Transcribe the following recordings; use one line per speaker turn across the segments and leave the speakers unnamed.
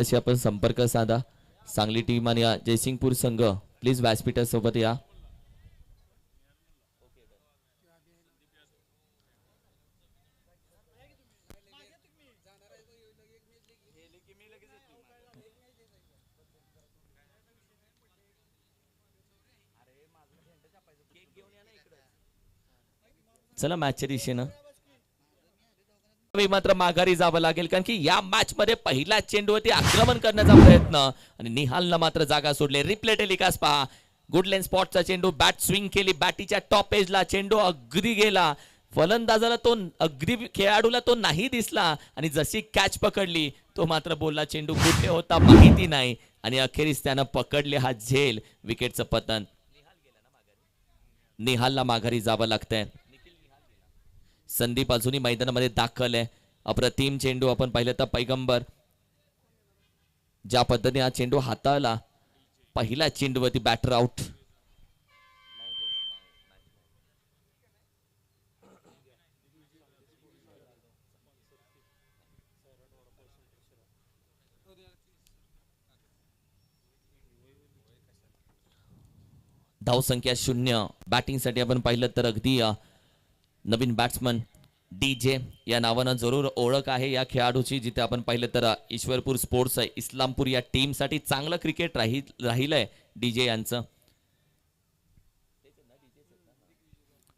तशी आपण संपर्क साधा. सांगली टीम आणि जयसिंगपूर संघ प्लीज व्यासपीठासोबत या. चला मॅचच्या दिशेनं मात्र माघारी जावं लागेल, कारण की या मॅच मध्ये पहिला चेंडूवरती आक्रमण करण्याचा प्रयत्न आणि निहालनं मात्र जागा सोडले. रिप्ले टेलिकास्ट पहा. गुडलेन स्पॉटचा चेंडू, बॅट स्विंग केली, बॅटीच्या टॉप एजला चेंडू अगदी गेला. फलंदाजाला तो अगदी, खेळाडूला तो नाही दिसला आणि जशी कॅच पकडली तो मात्र बोलला चेंडू कुठे होता माहिती नाही आणि अखेरीस त्यानं पकडले हा झेल. विकेटचं पतन. निहालला माघारी जावं लागतंय. संदीप अजूनही मैदानामध्ये दाखल आहे. अप्रतिम चेंडू आपण पाहिलं तर पैगंबर ज्या पद्धतीने हा चेंडू हाताळला, पहिल्या चेंडूवरती बॅटर आउट. धावसंख्या 0. बॅटिंगसाठी आपण पाहिलं तर अगदी नवीन बॅट्समन डीजे या नावानं जरूर ओळख आहे या खेळाडूची. जिथे आपण पाहिलं तर ईश्वरपूर स्पोर्ट्स इस्लामपूर या टीमसाठी चांगलं क्रिकेट राहिलंय डीजे यांचं.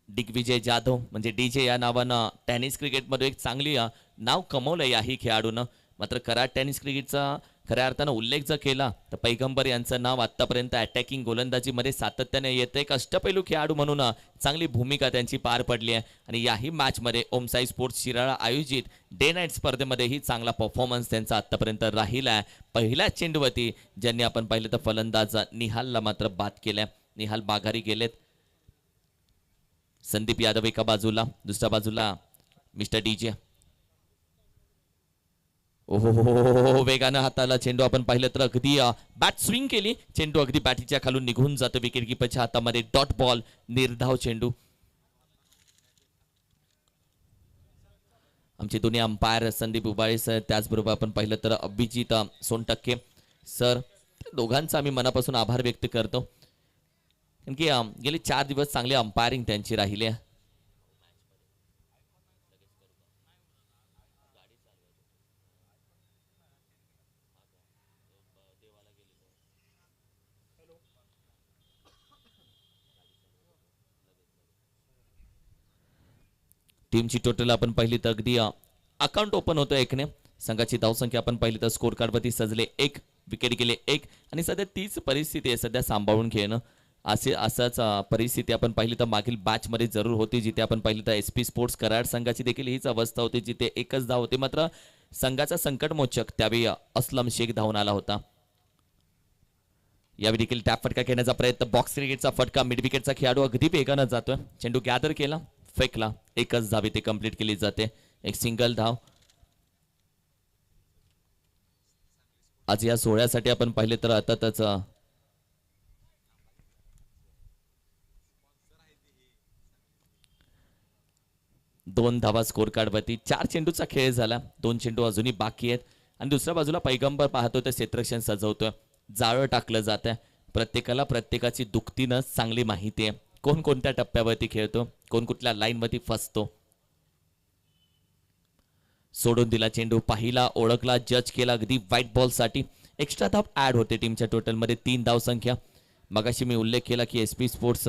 दिग्विजय जाधव म्हणजे डीजे या नावानं टेनिस क्रिकेटमध्ये एक चांगली नाव कमवलंय याही खेळाडूनं. मात्र खरा टेनिस क्रिकेटचा खऱ्या अर्थानं उल्लेख जर केला तर पैगंबर यांचं नाव आतापर्यंत अटॅकिंग गोलंदाजीमध्ये सातत्याने येतं. एक अष्टपैलू खेळाडू म्हणून चांगली भूमिका त्यांची पार पडली आहे आणि याही मॅचमध्ये ओमसाई स्पोर्ट्स शिराळा आयोजित डे नाईट स्पर्धेमध्येही चांगला परफॉर्मन्स त्यांचा आतापर्यंत राहिला आहे. पहिल्या चेंडूवरती ज्यांनी आपण पाहिलं तर फलंदाज निहालला मात्र बाद केलाय. निहाल माघारी गेलेत. संदीप यादव एका बाजूला, दुसऱ्या बाजूला मिस्टर डीजे. ओहो, वेगानं हाताला चेंडू आपण पाहिलं तर अगदी बॅट स्विंग केली, चेंडू अगदी बॅटीच्या खालून निघून जातो. विकेट किपरच्या हातामध्ये डॉट बॉल, निर्धाव चेंडू. आमचे दोन्ही अंपायर संदीप उबाळे सर, त्याचबरोबर आपण पाहिलं तर अभिजित सोनटक्के सर, दोघांचा आम्ही मनापासून आभार व्यक्त करतो, कारण की गेले 4 दिवस चांगली अंपायरिंग त्यांची राहिली आहे. टीमची टोटल आपण पाहिली तर अगदी अकाउंट ओपन होतं 1ने. संघाची धावसंख्या आपण पाहिली तर स्कोर कार्डवरती सजले 1, विकेट गेले 1 आणि सध्या तीच परिस्थिती आहे सध्या सांभाळून घेणं. असंच परिस्थिती आपण पाहिली तर मागील मॅच मध्ये जरूर होती, जिथे आपण पाहिलं तर एसपी स्पोर्ट्स कराड संघाची देखील हीच अवस्था होती, जिथे एकच धाव होती. मात्र संघाचा संकटमोचक त्यावेळी असलम शेख धावून आला होता. यावेळी देखील टॅप फटका घेण्याचा प्रयत्न, बॉक्स क्रिकेटचा फटका, मिड विकेटचा खेळाडू अगदी वेगानं जातोय. चेंडू गॅदर केला, फेकला, एकच धाव ते कंप्लीट केली जाते. एक सिंगल धाव. आज या सोहळ्यासाठी आपण पाहिले तर अर्थातच 2 धावा स्कोर कार्डवरती. 4 चेंडूचा खेळ झाला, 2 चेंडू अजूनही बाकी आहेत आणि दुसऱ्या बाजूला पैगंबर पाहतोय तर क्षेत्ररक्षण सजवतोय, जाळं टाकलं जात आहे. प्रत्येकाला प्रत्येकाची दुखतीनं चांगली माहिती आहे, कोण कोणत्या टप्प्यावरती खेळतो, कोण कुठल्या लाईनवरती फसतो. सोडून दिला चेंडू, पाहिला, ओळखला, जज केला अगदी व्हाईट बॉल साठी. एक्स्ट्रा धाव ऍड होते टीमच्या टोटलमध्ये 3 धाव संख्या. मगाशी मी उल्लेख केला की एसपी स्पोर्ट्स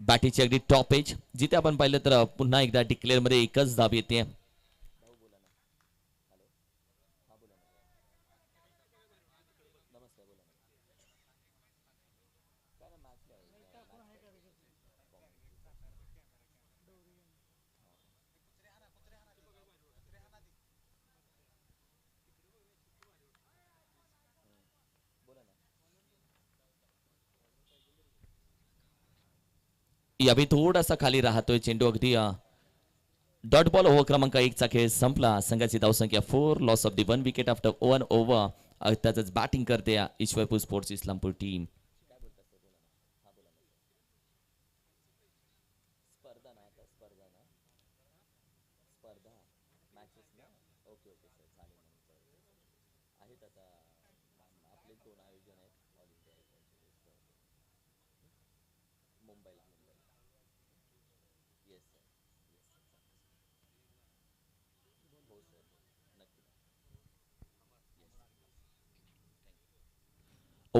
बॅटीची अगदी टॉप एज, जिथे आपण पाहिलं तर पुन्हा एकदा डिक्लेअर मध्ये एकच धाव येते. यावेळी थोडासा खाली राहतोय चेंडू, अगदी डॉट बॉल. ओव्हर क्रमांक 1 चा खेळ संपला. संघाची धावसंख्या 4, loss of the 1 wicket after 1 over. त्याच बॅटिंग करते Ishwarpur sports Islampur team.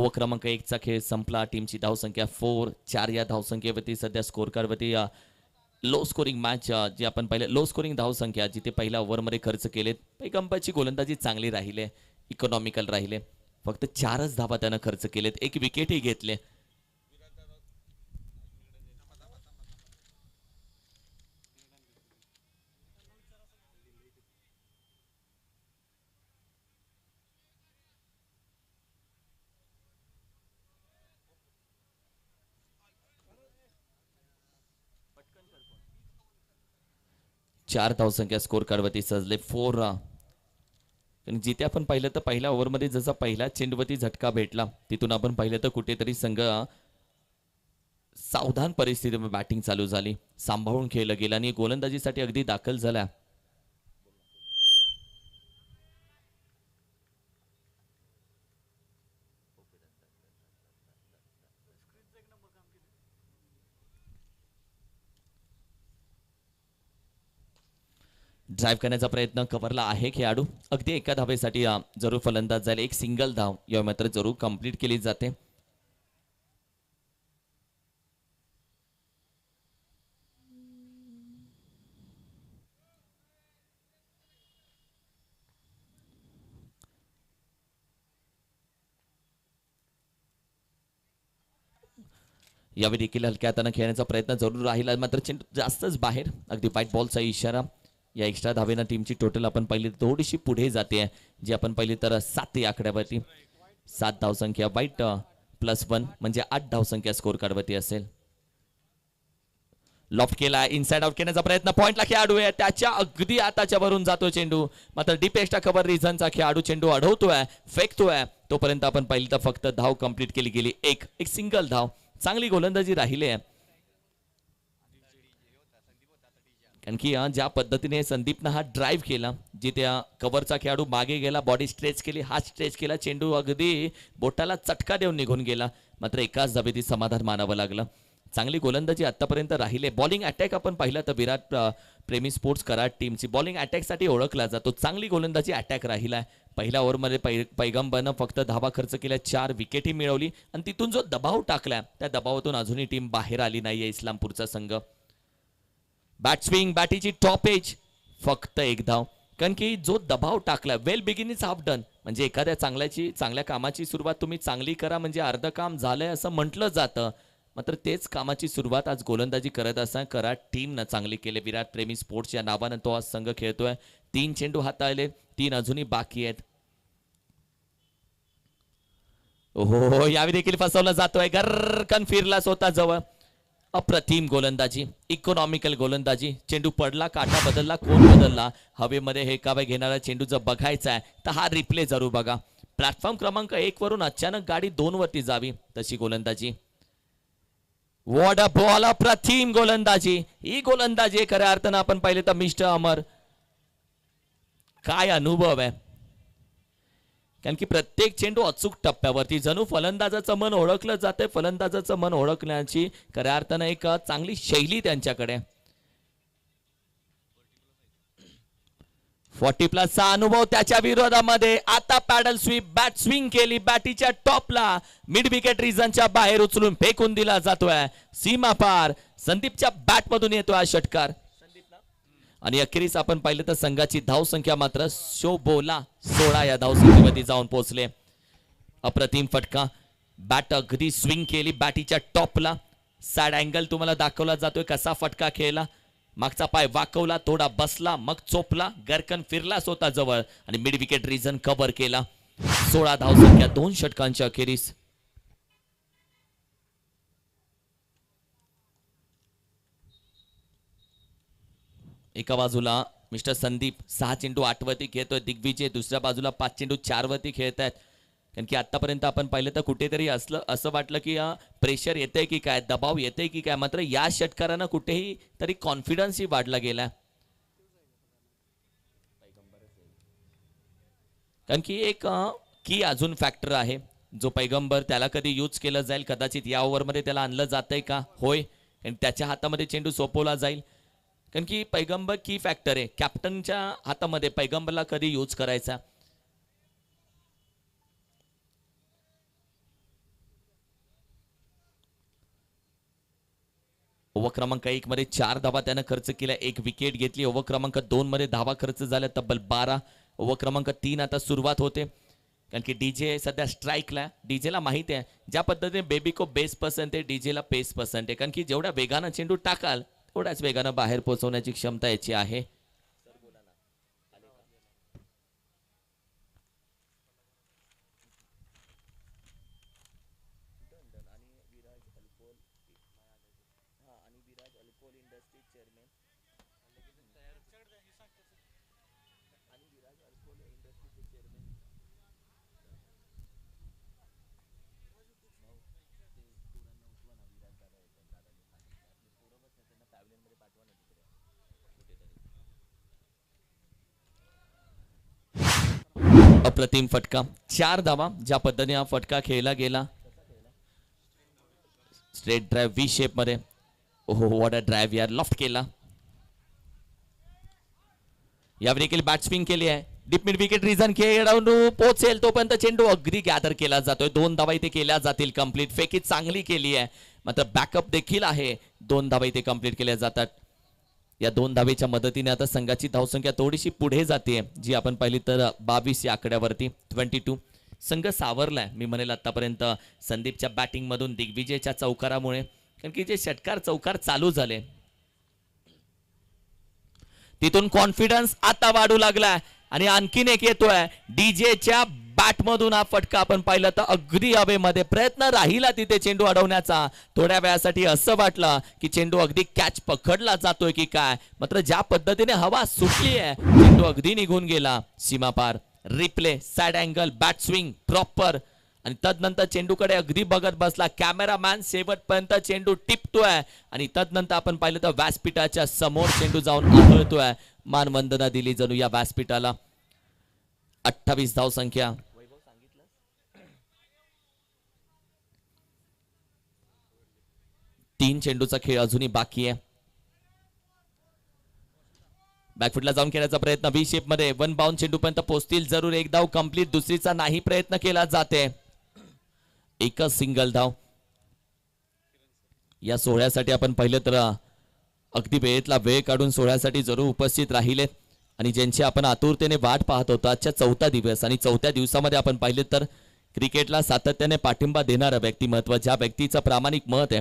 Over क्रमांक 1चा खेळ संपला. टीमची धावसंख्या 4 या धावसंख्येवरती सध्या स्कोर कार्डवरती लो स्कोरिंग मॅच जी आपण पहिले लो स्कोरिंग धावसंख्या जिथे पहिल्या ओव्हरमध्ये खर्च केलेत. पैगंबाची गोलंदाजी चांगली राहिले, इकॉनॉमिकल राहिले. फक्त 4च धावा त्यानं खर्च केलेत, एक विकेटही घेतले. चार धावसंख्या स्कोर कार्डवरती सजले 4. जिथे आपण पाहिलं तर पहिल्या ओव्हरमध्ये जसा पहिला चेंडूवरती झटका भेटला तिथून आपण पाहिलं तर कुठेतरी संघ सावधान परिस्थितीमध्ये बॅटिंग चालू झाली, सांभाळून खेळलं गेलं आणि गोलंदाजीसाठी अगदी दाखल झाला. ड्राईव्ह करण्याचा प्रयत्न कव्हरला आहे खेळाडू. अगदी एका धावेसाठी जरूर फलंदाज जाईल. एक सिंगल धाव या मात्र जरूर कंप्लीट केली जाते. यावेळी देखील हलक्या हाताने खेळण्याचा प्रयत्न जरूर राहिला, मात्र चेंडू जास्तच बाहेर. अगदी व्हाईट बॉलचा इशारा. या एक्स्ट्रा धावेनं टीमची टोटल आपण पहिली थोडीशी पुढे जाते, जी आपण पहिली तर 7 या आकड्यावरती 7 धावसंख्या व्हाईट +1 म्हणजे 8 धावसंख्या स्कोर कार्डवरती असेल. लॉफ्ट केला, इनसाइड आउट करण्याचा प्रयत्न, पॉइंटला खेळाडू आहे त्याच्या अगदी आताच्या वरून जातो चेंडू. मात्र डीप एक्स्ट्रा कव्हर रिझनचा खेळाडू चेंडू अडवतोय, फेकतोय. तोपर्यंत आपण पहिली तर फक्त धाव कंप्लीट केली गेली, एक सिंगल धाव. चांगली गोलंदाजी राहिली आहे. कारण की ज्या पद्धतीने संदीपनं हा ड्राईव्ह केला, जिथे कव्हरचा खेळाडू मागे गेला, बॉडी स्ट्रेच केली, हात स्ट्रेच केला, चेंडू अगदी बोटाला चटका देऊन निघून गेला. मात्र एकाच धावेत समाधान मानावं लागलं. चांगली गोलंदाजी आतापर्यंत राहिले. बॉलिंग अटॅक आपण पाहिला तर विराट प्रेमी स्पोर्ट्स कराड टीमची बॉलिंग अटॅकसाठी ओळखला जातो. चांगली गोलंदाजी अटॅक राहिला. पहिल्या ओव्हरमध्ये पैगंबरनं फक्त धावा खर्च केल्या, 4 विकेटही मिळवली आणि तिथून जो दबाव टाकला त्या दबावातून अजूनही टीम बाहेर आली नाहीये इस्लामपूरचा संघ. बॅट स्विंग, बॅटीची टॉप एज, फक्त एक धाव. कारण की जो दबाव टाकला, वेल बिगिन इज हाफ डन. म्हणजे एखाद्या चांगल्या कामाची सुरुवात तुम्ही चांगली करा म्हणजे अर्ध काम झालंय असं म्हटलं जातं. मात्र तेच कामाची सुरुवात आज गोलंदाजी करत असताना कराड टीमनं चांगली केली. विराट प्रेमी स्पोर्ट्स या नावानं तो आज संघ खेळतोय. 3 चेंडू हाताळले, 3 अजूनही बाकी आहेत. ओहो, यावेळी देखील फसवलं जातोय, गरकन फिरला स्वतः जवळ. अप्रतिम गोलंदाजी, इकॉनॉमिकल गोलंदाजी. चेंडू पडला, काटा बदलला, कोण बदलला, हवेमध्ये हे कावे घेणारा चेंडू जर बघायचा आहे तर हा रिप्ले जरूर बघा. प्लॅटफॉर्म क्रमांक 1 वरून अचानक गाडी 2 वरती जावी तशी गोलंदाजी. व्हॉट अ बॉल, अप्रतिम गोलंदाजी. ही गोलंदाजी खऱ्या अर्थानं आपण पाहिले तर मिस्टर अमर, काय अनुभव आहे. कारण की प्रत्येक चेंडू अचूक टप्प्यावरती, जणू फलंदाजाचं मन ओळखलं जाते. फलंदाजाचं मन ओळखण्याची खऱ्या अर्थानं एक चांगली शैली त्यांच्याकडे. 40+ अनुभव त्याच्या विरोधामध्ये. आता पॅडल स्वीप, बॅट स्विंग केली, बॅटीच्या टॉपला मिड विकेट रिजनच्या बाहेर उचलून फेकून दिला जातोय. सीमा पार संदीपच्या बॅट मधून येतोय हा षटकार. आणि अखेरीस आपण पाहिलं तर संघाची धावसंख्या मात्र शोभोला 16 या धावसंख्येमध्ये जाऊन पोहोचले. अप्रतिम फटका, बॅट अगदी स्विंग केली बॅटीच्या टॉपला. साइड अँगल तुम्हाला दाखवला जातोय कसा फटका खेळला. मागचा पाय वाकवला, थोडा बसला, मग चोपला, गरकन फिरला स्वतः जवळ आणि मिड विकेट रिजन कव्हर केला. 16 धावसंख्या 2 षटकांच्या अखेरीस. एका बाजूला मिस्टर संदीप 6 चेंडू 8 वरती खेळतोय, दिग्विजय दुसऱ्या बाजूला 5 चेंडू 4 वरती खेळतायत. कारण की आतापर्यंत आपण पाहिलं तर कुठेतरी असं वाटलं की प्रेशर येतंय की काय, दबाव येतंय की काय. मात्र या षटकारानं कुठेही तरी कॉन्फिडन्सही वाढला गेला. कारण की एक की अजून फॅक्टर आहे जो पैगंबर त्याला कधी यूज केलं जाईल. कदाचित या ओव्हरमध्ये त्याला आणलं जातंय का, होय. आणि त्याच्या हातामध्ये चेंडू सोपवला जाईल. कारण की पैगंबर की फॅक्टर आहे. कॅप्टनच्या हातामध्ये पैगंबरला कधी यूज करायचा. ओव्हर क्रमांक 1 मध्ये 4 धावा त्यानं खर्च केल्या, 1 विकेट घेतली. ओव्हर क्रमांक 2 मध्ये धावा खर्च झाल्या तब्बल 12. ओव्हर क्रमांक 3 आता सुरुवात होते, कारण की डीजे सध्या स्ट्राईकला. डीजेला माहिती आहे ज्या पद्धतीने बेबी को बेस पसंत आहे, डीजेला पेस पसंत आहे, कारण की जेवढ्या वेगानं चेंडू टाकाल तेवढ्याच वेगानं बाहेर पोहोचवण्याची क्षमता याची आहे. अप्रतिम फटका, 4 धावा. ज्या पद्धतीने हा फटका खेळला गेला, स्ट्रेट ड्राइव्ह व्ही शेप मध्ये. ओहो, व्हॉट अ ड्राइव्ह यार, लॉफ्ट केला. यावर देखील बॅट स्विंग केली आहे. डीप मिड विकेट रिझन खेळून पोहोचेल तोपर्यंत चेंडू अगदी गॅदर केला जातोय. 2 धावा इथे केल्या जातील कंप्लीट. फेकी चांगली केली आहे, मात्र बॅकअप देखील आहे. 2 धावा इथे कंप्लीट केल्या जातात. या 2 धावेच्या मदतीने आता संघाची धावसंख्या थोडीशी पुढे जाते, जी आपण पाहिली तर 22 या आकड्यावरती 22. संघ सावरलाय मी म्हणेल आतापर्यंत संदीपच्या बॅटिंग मधून, दिग्विजयच्या चौकारामुळे, कारण की जे षटकार चौकार चालू झाले तिथून कॉन्फिडन्स आता वाढू लागलाय. आणि आणखीन एक येतोय डीजेच्या बॅट मधून. हा फटका आपण पाहिला तर अगदी हवेमध्ये प्रयत्न राहिला तिथे चेंडू अडवण्याचा. थोड्या वेळासाठी असं वाटलं की चेंडू अगदी कॅच पकडला जातोय की काय, मात्र ज्या पद्धतीने हवा सुटली आहे चेंडू अगदी निघून गेला सीमापार. Replay, sad angle, bat swing proper, आणि तदनंतर चेंडूकडे अगदी बघत बसला कॅमेरामॅन. शेवटपर्यंत चेंडू टिपतोय आणि तदनंतर आपण पाहिलं तर व्यासपीठाच्या समोर चेंडू जाऊन आदळतोय. मानवंदना दिली जणू या व्यासपीठाला. 28 धाव संख्या. 3 चेंडूचा खेळ अजूनही बाकी आहे. बॅकफुटला जाऊन खेळण्याचा प्रयत्न व्ही शेप मध्ये. 1 बाउंड चेंडू पर्यंत पोहोचतील जरूर. 1 धाव कंप्लीट, दुसरीचा नाही प्रयत्न केला जाते. एकच सिंगल धाव. या सोहळ्यासाठी आपण पाहिलं तर अगदी वेळेतला वेळ काढून सोहळ्यासाठी जरूर उपस्थित राहिले, आणि ज्यांची आपण आतुरतेने वाट पाहत होतो. आजच्या 4था दिवस, आणि 4थ्या दिवसामध्ये आपण पाहिले तर क्रिकेटला सातत्याने पाठिंबा देणारं व्यक्तिमत्व, ज्या व्यक्तीचं प्रामाणिक मत आहे.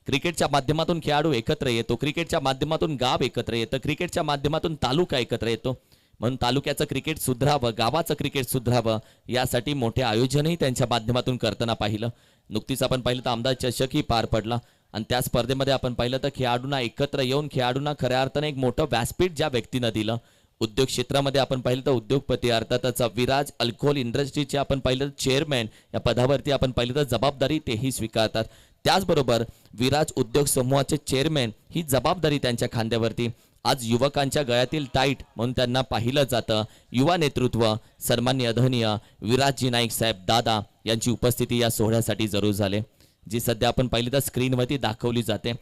क्रिकेटच्या माध्यमातून खेळाडू एकत्र येतो, क्रिकेटच्या माध्यमातून गाव एकत्र येतं, क्रिकेटच्या माध्यमातून तालुका एकत्र येतो. म्हणून तालुक्याचं क्रिकेट सुधारावं, गावाचं क्रिकेट सुधारावं, यासाठी मोठे आयोजनही त्यांच्या माध्यमातून करताना पाहिलं. नुकतीच आपण पाहिलं तर आमदार चषकही पार पडला, आणि त्या स्पर्धेमध्ये आपण पाहिलं तर खेळाडूंना एकत्र येऊन खेळाडूंना खऱ्या अर्थाने एक मोठं व्यासपीठ ज्या व्यक्तीनं दिलं. उद्योग क्षेत्रामध्ये आपण पाहिलं तर उद्योगपती अर्थातच विराज अल्कोहोल इंडस्ट्रीचे आपण पाहिलं तर चेअरमॅन या पदावरती आपण पाहिलं तर जबाबदारी तेही स्वीकारतात. त्याचबरोबर विराज उद्योग समूहाचे चेअरमॅन ही जबाबदारी त्यांच्या खांद्यावरती. आज युवकांच्या गळ्यातील टाईट म्हणून त्यांना पाहिलं जातं. युवा नेतृत्व सन्माननीय अधनीय विराजजी नाईक साहेब दादा यांची उपस्थिती या सोहळ्यासाठी जरूर झाले, जी सध्या आपण पाहिली तर स्क्रीनवरती दाखवली जाते.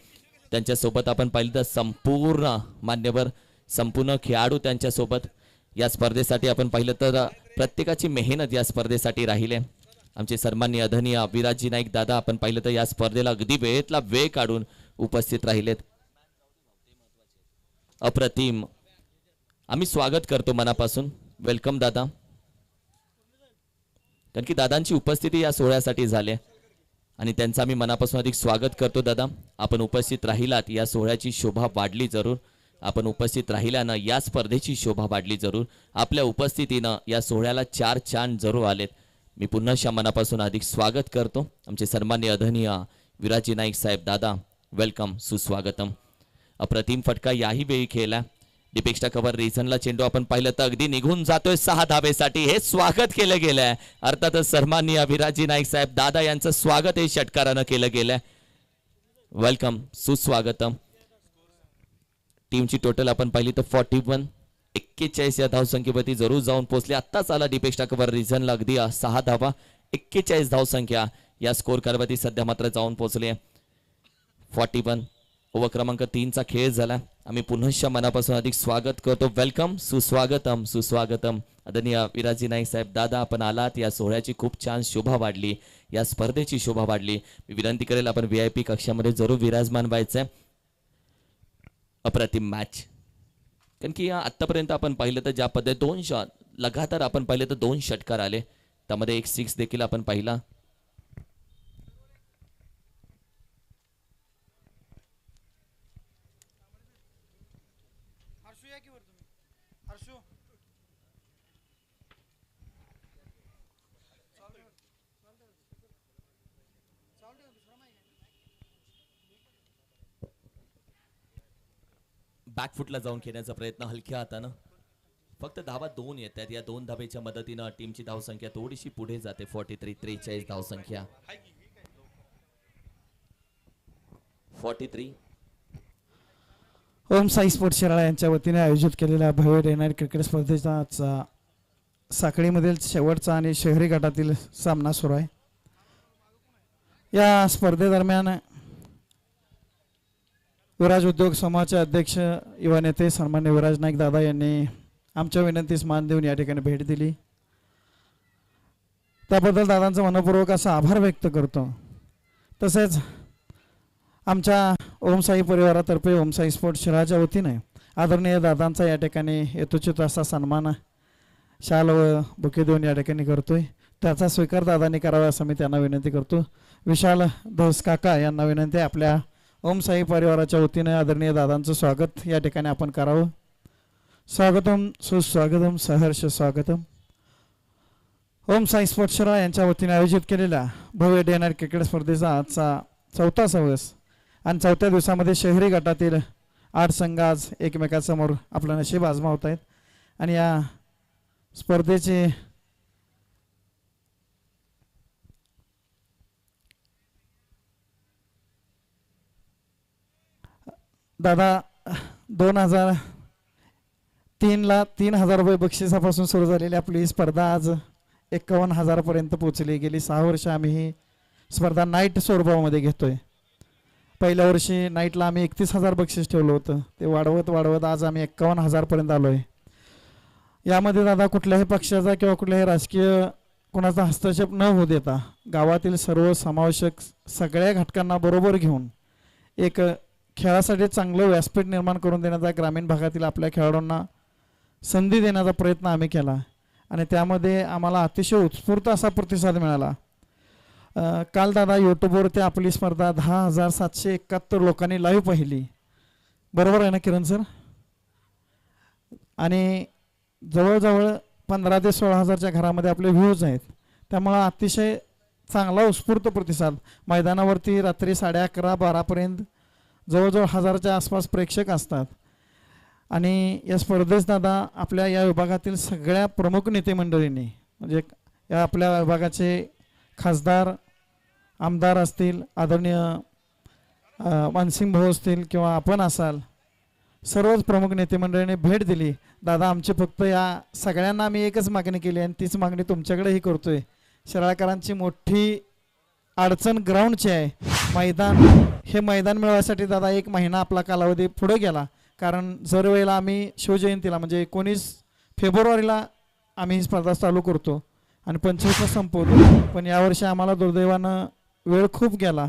त्यांच्यासोबत आपण पाहिलं तर संपूर्ण मान्यवर, संपूर्ण खेळाडू त्यांच्यासोबत या स्पर्धेसाठी आपण पाहिलं तर प्रत्येकाची मेहनत या स्पर्धेसाठी राहिले. आमचे सन्माननीय अधनीय विराजजी नाईक दादा आपण पाहिलं तर या स्पर्धेला अगदी वेळेतला वेळ काढून उपस्थित राहिलेत. अप्रतिम. आम्ही स्वागत करतो मनापासून. वेलकम दादा, कारण की दादांची उपस्थिती या सोहळ्यासाठी झाली आणि त्यांचं आम्ही मनापासून अधिक स्वागत करतो. दादा, आपण उपस्थित राहिलात, या सोहळ्याची शोभा वाढली जरूर. आपण उपस्थित राहिल्यानं या स्पर्धेची शोभा वाढली जरूर. आपल्या उपस्थितीनं या सोहळ्याला 4 चांद जरूर आलेत. मी पुन्हा मनापासून अधिक स्वागत करतो. आमचे सन्माननीय अधनीय विराजजी नाईक साहेब दादा, वेलकम, सुस्वागतम. अप्रतिम फटका याही वेळी खेळला. डिपेक्स्टा कव्हर रिझनला चेंडू आपण पाहिलं तर अगदी निघून जातोय 6 धावेसाठी. हे स्वागत केलं गेलंय. अर्थातच सन्माननीय विराजजी नाईक साहेब दादा यांचं स्वागत हे षटकारानं केलं गेलंय. वेलकम, सुस्वागतम. टीमची टोटल आपण पाहिली तर 41, 41 या धावसंख्येवरती जरूर जाऊन पोहोचले. आत्ताच आला डिपेक्स्टा कव्हर रिझनला अगदी 6 धावा, 41 धावसंख्या या स्कोर कार्डवरती सध्या मात्र जाऊन पोहोचले. 41 ओव्हर क्रमांक 3 चा खेळ झाला. आम्ही पुन्हा मनापासून अधिक स्वागत करतो. वेलकम, सुस्वागतम, सुस्वागतम. आदरणीय विराजजी नाईक साहेब दादा, आपण आलात. या सोहळ्याची खूप छान शोभा वाढली, या स्पर्धेची शोभा वाढली. मी विनंती करेल आपण VIP कक्षामध्ये जरूर विराजमान व्हायचंय. अप्रतिम मॅच. कारण की आत्तापर्यंत आपण पाहिलं तर ज्या पद्धतीने दोन शॉट लगातार आपण पाहिलं तर दोन षटकार आले, त्यामध्ये एक सिक्स देखील आपण पाहिला. बॅकफुटला जाऊन खेळण्याचा प्रयत्न हलक्या हातानं. फक्त धावा दोन येत आहेत. या दोन धावेच्या मदतीनं टीमची धावसंख्या थोडीशी पुढे जाते. 43 धावसंख्या. 43.
ओम साई स्पोर्ट्स शिराळा यांच्या वतीने आयोजित केलेल्या भव्य डे नाईट क्रिकेट स्पर्धेचा आजचा साखळीमधील शेवटचा आणि शहरी गटातील सामना सुरू आहे. या स्पर्धेदरम्यान विराज उद्योग समूहाचे अध्यक्ष युवा नेते सन्मान्य विराज नाईक दादा यांनी आमच्या विनंतीस मान देऊन या ठिकाणी भेट दिली. त्याबद्दल दादांचा मनपूर्वक असा आभार व्यक्त करतो. तसेच आमच्या ओम साई परिवारातर्फे ओम साई स्पोर्ट्स शिराळाच्या वतीने आदरणीय दादांचा या ठिकाणी यथोचित असा सन्मान शाल व बुके देऊन या ठिकाणी करतोय. त्याचा स्वीकार दादांनी करावा असं मी त्यांना विनंती करतो. विशाल धस काका यांना विनंती आहे आपल्या ओम साई परिवाराच्या वतीने आदरणीय दादांचं स्वागत या ठिकाणी आपण करावं. स्वागतम सुस्वागतम सहर्ष स्वागतम. ओम साई स्पोर्ट्स शिराळा यांच्या वतीने आयोजित केलेल्या भव्य डे नाईट क्रिकेट स्पर्धेचा आजचा चौथा दिवस आणि चौथ्या दिवसामध्ये शहरी गटातील 8 संघ आज एकमेकांसमोर आपलं नशीब आजमावत आहेत. आणि या स्पर्धेचे दादा 2003ला 3,000 रुपये बक्षिसापासून सुरू झालेली आपली स्पर्धा आज 51,000 पर्यंत पोहोचली. गेली 6 वर्ष आम्ही ही स्पर्धा नाईट स्वरूपामध्ये घेतोय. पहिल्या वर्षी नाईटला आम्ही 31,000 बक्षीस ठेवलं होतं. ते वाढवत आज आम्ही 51,000 पर्यंत आलो आहे. यामध्ये दादा कुठल्याही पक्षाचा किंवा कुठल्याही राजकीय कोणाचा हस्तक्षेप न होऊ देता गावातील सर्व समावेशक सगळ्या घटकांना बरोबर घेऊन एक खेळासाठी चांगलं व्यासपीठ निर्माण करून देण्याचा, ग्रामीण भागातील आपल्या खेळाडूंना संधी देण्याचा प्रयत्न आम्ही केला आणि त्यामध्ये आम्हाला अतिशय उत्स्फूर्त असा प्रतिसाद मिळाला. काल दादा यूट्यूबवरती आपली स्पर्धा 10,771 लोकांनी लाईव्ह पाहिली. बरोबर आहे ना किरण सर? आणि जवळजवळ 15 ते 16,000च्या घरामध्ये आपले व्ह्यूज आहेत. त्यामुळं अतिशय चांगला उत्स्फूर्त प्रतिसाद. मैदानावरती रात्री 11:30-12पर्यंत जवळजवळ 1000च्या आसपास प्रेक्षक असतात. आणि या स्पर्धेस दादा आपल्या या विभागातील सगळ्या प्रमुख नेते मंडळींनी, म्हणजे या आपल्या विभागाचे खासदार आमदार असतील, आदरणीय मानसिंग भाऊ असतील किंवा आपण असाल, सर्वच प्रमुख नेते मंडळींनी भेट दिली. दादा आमची फक्त या सगळ्यांना आम्ही एकच मागणी केली आणि तीच मागणी तुमच्याकडेही करतोय. शिराळकरांची मोठी अडचण ग्राउंडची आहे. हे मैदान मिळवण्यासाठी दादा 1 महिना आपला कालावधी पुढे गेला. कारण जर वेळेला आम्ही शिवजयंतीला म्हणजे 19 फेब्रुवारीला आम्ही ही स्पर्धा चालू करतो आणि 25ला संपवतो. पण यावर्षी आम्हाला दुर्दैवानं वेळ खूप गेला.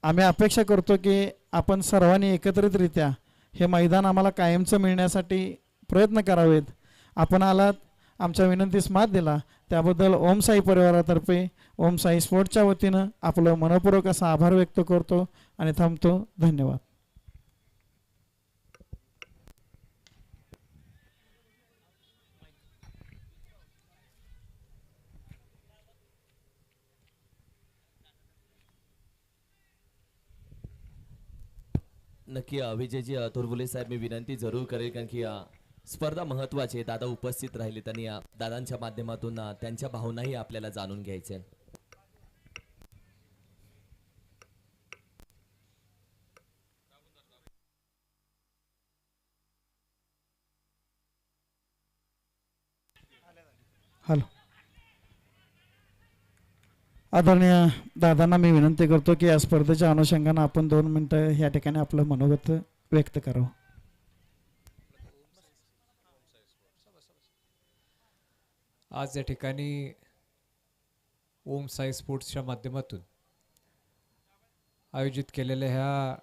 आम्ही अपेक्षा करतो की आपण सर्वांनी एकत्रितरित्या हे मैदान आम्हाला कायमचं मिळण्यासाठी प्रयत्न करावेत. आपण आलात, आमच्या विनंतीस मात दिला, त्याबद्दल ओम साई परिवारातर्फे ओम साई स्पोर्ट्सच्या वतीनं आपलं मनपूर्वक असा आभार व्यक्त करतो आणि थांबतो. धन्यवाद.
नक्की विजयजी तुरबुले साहेब, मी विनंती जरूर करेल कारण की स्पर्धा महत्वाची आहे. दादा उपस्थित राहिले, त्यांनी दादांच्या माध्यमातून त्यांच्या भावनाही आपल्याला जाणून घ्यायचे.
हॅलो, आदरणीय दादांना मी विनंती करतो की या स्पर्धेच्या अनुषंगानं आपण 2 मिनटं या ठिकाणी आपलं मनोगत व्यक्त करावं.
आज या ठिकाणी ओम साई स्पोर्ट्सच्या माध्यमातून आयोजित केलेल्या ह्या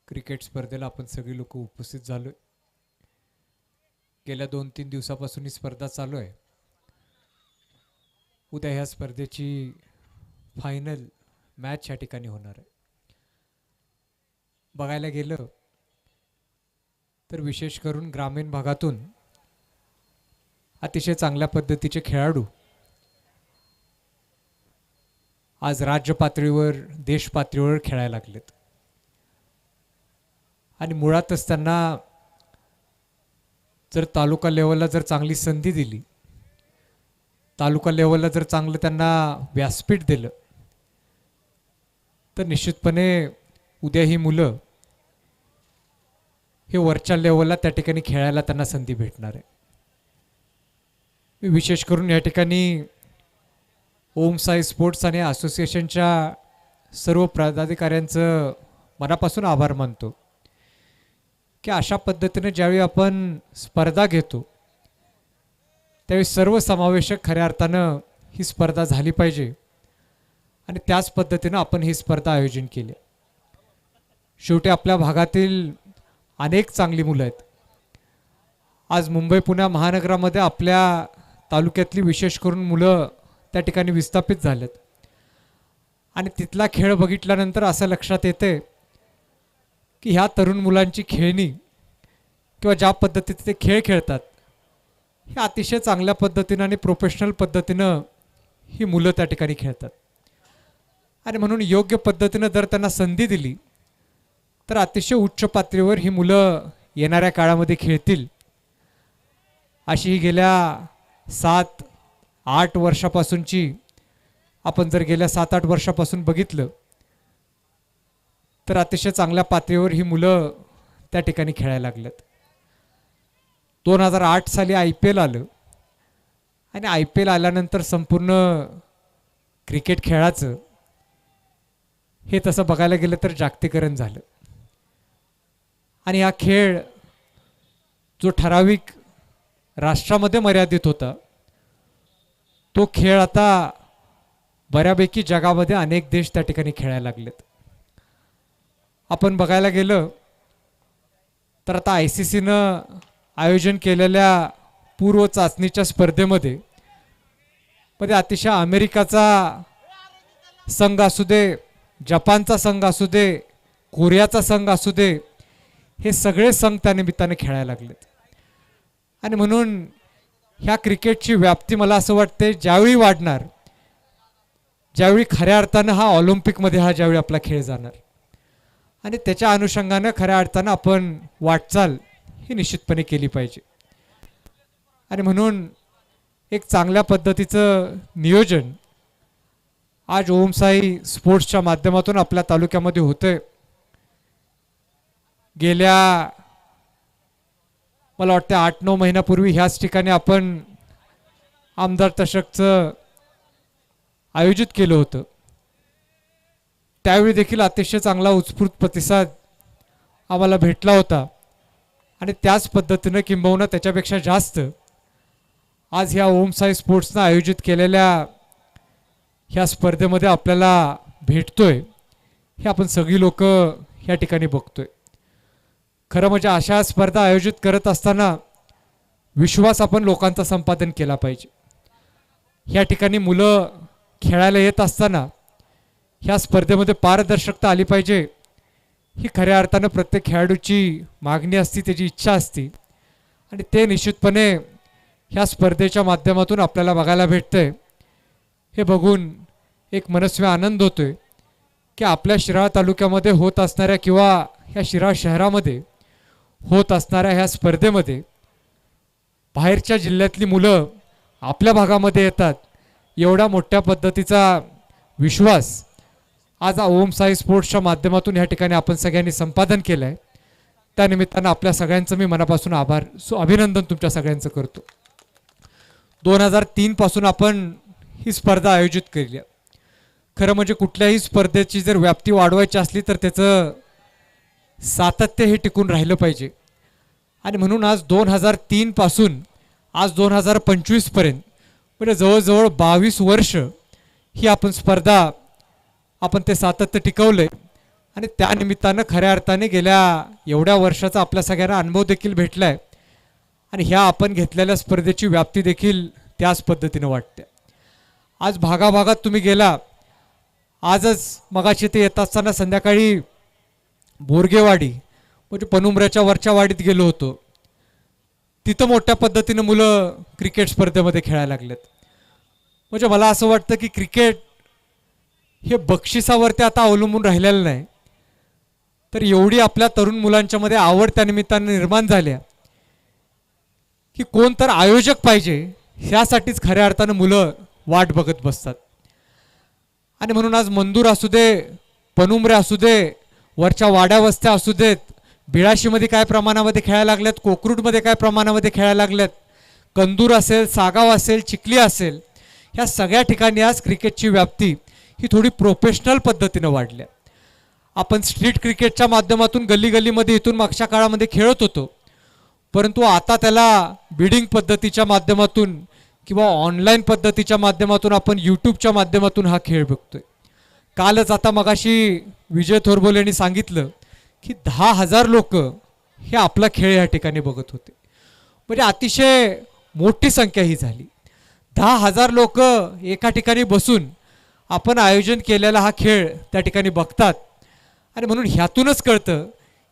क्रिकेट स्पर्धेला आपण सगळी लोक उपस्थित झालोय. गेल्या 2-3 दिवसापासून ही स्पर्धा चालू आहे. उद्या ह्या स्पर्धेची फायनल मॅच या ठिकाणी होणार आहे. बघायला गेलं तर विशेष करून ग्रामीण भागातून अतिशय चांगल्या पद्धतीचे खेळाडू आज राज्य पातळीवर देश पातळीवर खेळायला लागलेत. आणि मुळातच त्यांना जर तालुका लेवलला जर चांगली संधी दिली, तालुका लेवलला जर चांगलं त्यांना व्यासपीठ दिलं, तर निश्चितपणे उद्या ही मुलं हे वरच्या लेवलला त्या ठिकाणी खेळायला त्यांना संधी भेटणार आहे. मी विशेष करून या ठिकाणी ओम साई स्पोर्ट्स आणि असोसिएशनच्या सर्व पदाधिकाऱ्यांचं मनापासून आभार मानतो की अशा पद्धतीने ज्यावेळी आपण स्पर्धा घेतो त्यावेळी सर्वसमावेशक खऱ्या अर्थानं ही स्पर्धा झाली पाहिजे आणि त्याच पद्धतीनं आपण ही स्पर्धा आयोजन केली. शेवटी आपल्या भागातील अनेक चांगली मुलं आहेत. आज मुंबई पुणे महानगरामध्ये आपल्या तालुक्यातली विशेष करून मुलं त्या ठिकाणी विस्थापित झालेत आणि तिथला खेळ बघितल्यानंतर असं लक्षात येते की ह्या तरुण मुलांची खेळणी किंवा ज्या पद्धतीने ते खेळ खेळतात हे अतिशय चांगल्या पद्धतीनं आणि प्रोफेशनल पद्धतीनं ही मुलं त्या ठिकाणी खेळतात. आणि म्हणून योग्य पद्धतीनं जर त्यांना संधी दिली तर अतिशय उच्च पातळीवर ही मुलं येणाऱ्या काळामध्ये खेळतील. अशी ही गेल्या 7-8 वर्षापासूनची आपण जर गेल्या 7-8 वर्षापासून बघितलं तर अतिशय चांगल्या पातळीवर ही मुलं त्या ठिकाणी खेळायला लागलेत. 2008 साली IPL आलं आणि IPL आल्यानंतर संपूर्ण क्रिकेट खेळाचं हे तसं बघायला गेलं तर जागतिकीकरण झालं आणि हा खेळ जो ठराविक राष्ट्रामध्ये मर्यादित होता तो खेळ आता बऱ्यापैकी जगामध्ये अनेक देश त्या ठिकाणी खेळायला लागलेत. आपण बघायला गेलं तर आता ICCनं आयोजन केलेल्या पूर्व चाचणीच्या स्पर्धेमध्ये अतिशय अमेरिकाचा संघ असू दे, जपानचा संघ असू दे, कोरियाचा संघ असू दे, हे सगळे संघ त्या निमित्ताने खेळायला लागलेत. आणि म्हणून ह्या क्रिकेटची व्याप्ती मला असं वाटते ज्यावेळी वाढणार, ज्यावेळी खऱ्या अर्थानं हा ऑलिम्पिकमध्ये हा ज्यावेळी आपला खेळ जाणार आणि त्याच्या अनुषंगानं खऱ्या अर्थानं आपण वाटचाल ही निश्चितपणे केली पाहिजे. आणि म्हणून एक चांगल्या पद्धतीचं नियोजन आज ओम साई स्पोर्ट्सच्या माध्यमातून आपल्या तालुक्यामध्ये होतंय. गेल्या मला वाटतं 8-9 महिन्यापूर्वी ह्याच ठिकाणी आपण आमदार चषकचं आयोजित केलं होतं. त्यावेळी देखील अतिशय चांगला उत्स्फूर्त प्रतिसाद आम्हाला भेटला होता आणि त्याच पद्धतीनं किंबहुना त्याच्यापेक्षा जास्त आज ह्या ओम साई स्पोर्ट्सनं आयोजित केलेल्या ह्या स्पर्धेमध्ये आपल्याला भेटतोय हे आपण सगळी लोक ह्या ठिकाणी बघतोय. खरं म्हणजे अशा स्पर्धा आयोजित करत असताना विश्वास आपण लोकांचा संपादन केला पाहिजे. ह्या ठिकाणी मुलं खेळायला येत असताना ह्या स्पर्धेमध्ये पारदर्शकता आली पाहिजे ही खऱ्या अर्थानं प्रत्येक खेळाडूची मागणी असती, त्याची इच्छा असती आणि ते निश्चितपणे ह्या स्पर्धेच्या माध्यमातून आपल्याला बघायला भेटतंय. हे बघून एक मनस्वी आनंद होतोय की आपल्या शिराळा तालुक्यामध्ये होत असणाऱ्या किंवा ह्या शिराळा शहरामध्ये होत असणाऱ्या ह्या स्पर्धेमध्ये बाहेरच्या जिल्ह्यातली मुलं आपल्या भागामध्ये येतात. एवढा मोठ्या पद्धतीचा विश्वास आज ओम साई स्पोर्ट्सच्या माध्यमातून ह्या ठिकाणी आपण सगळ्यांनी संपादन केलं आहे. त्यानिमित्तानं आपल्या सगळ्यांचं मी मनापासून अभिनंदन तुमच्या सगळ्यांचं करतो. 2003 पासून आपण ही स्पर्धा आयोजित केली आहे. खरं म्हणजे कुठल्याही स्पर्धेची जर व्याप्ती वाढवायची असली तर त्याचं सातत्य हे टिकून राहिलं पाहिजे आणि म्हणून आज 2003 पासून आज 2025 पर्यंत म्हणजे जवळजवळ 22 वर्ष ही आपण स्पर्धा आपण ते सातत्य टिकवलंय आणि त्या निमित्तानं खऱ्या अर्थाने गेल्या एवढ्या वर्षाचा आपल्या सगळ्यांना अनुभव देखील भेटला आहे आणि ह्या आपण घेतलेल्या स्पर्धेची व्याप्ती देखील त्याच पद्धतीनं वाटते. आज भागाभागात तुम्ही गेला, आजच मगाशी ते येत असताना संध्याकाळी बोरगेवाडी म्हणजे पनुमऱ्याच्या वरच्या वाडीत गेलो होतो. तिथं मोठ्या पद्धतीनं मुलं क्रिकेट स्पर्धेमध्ये खेळायला लागलेत. म्हणजे मला असं वाटतं की क्रिकेट हे बक्षिसावरती आता अवलंबून राहिलेलं नाही, तर एवढी आपल्या तरुण मुलांच्या मध्ये आवड त्या निमित्तानं निर्माण झाल्या की कोण तर आयोजक पाहिजे, ह्यासाठीच खऱ्या अर्थानं मुलं वाट बघत बसतात. आणि म्हणून आज मंदूर असू दे, पनुमरे असू दे, वरच्या वाड्या वस्त्या असू देत, बिळाशीमध्ये काय प्रमाणामध्ये खेळायला लागल्यात, कोकरूडमध्ये काय प्रमाणामध्ये खेळायला लागल्यात, कंदूर असेल, सागाव असेल, चिखली असेल, ह्या सगळ्या ठिकाणी आज क्रिकेटची व्याप्ती ही थोडी प्रोफेशनल पद्धतीनं वाढली. आपण स्ट्रीट क्रिकेटच्या माध्यमातून गल्ली गल्लीमध्ये इथून मागच्या काळामध्ये खेळत होतो, परंतु आता त्याला बिडिंग पद्धतीच्या माध्यमातून किंवा ऑनलाईन पद्धतीच्या माध्यमातून आपण यूट्यूबच्या माध्यमातून हा खेळ बघतोय. कालच आता मगाशी विजय थोरबोले यांनी सांगितलं की 10,000 लोक हे आपला खेळ या ठिकाणी बघत होते. म्हणजे अतिशय मोठी संख्या ही झाली. 10,000 लोक एका ठिकाणी बसून आपण आयोजन केलेला हा खेळ त्या ठिकाणी बघतात. आणि म्हणून ह्यातूनच कळतं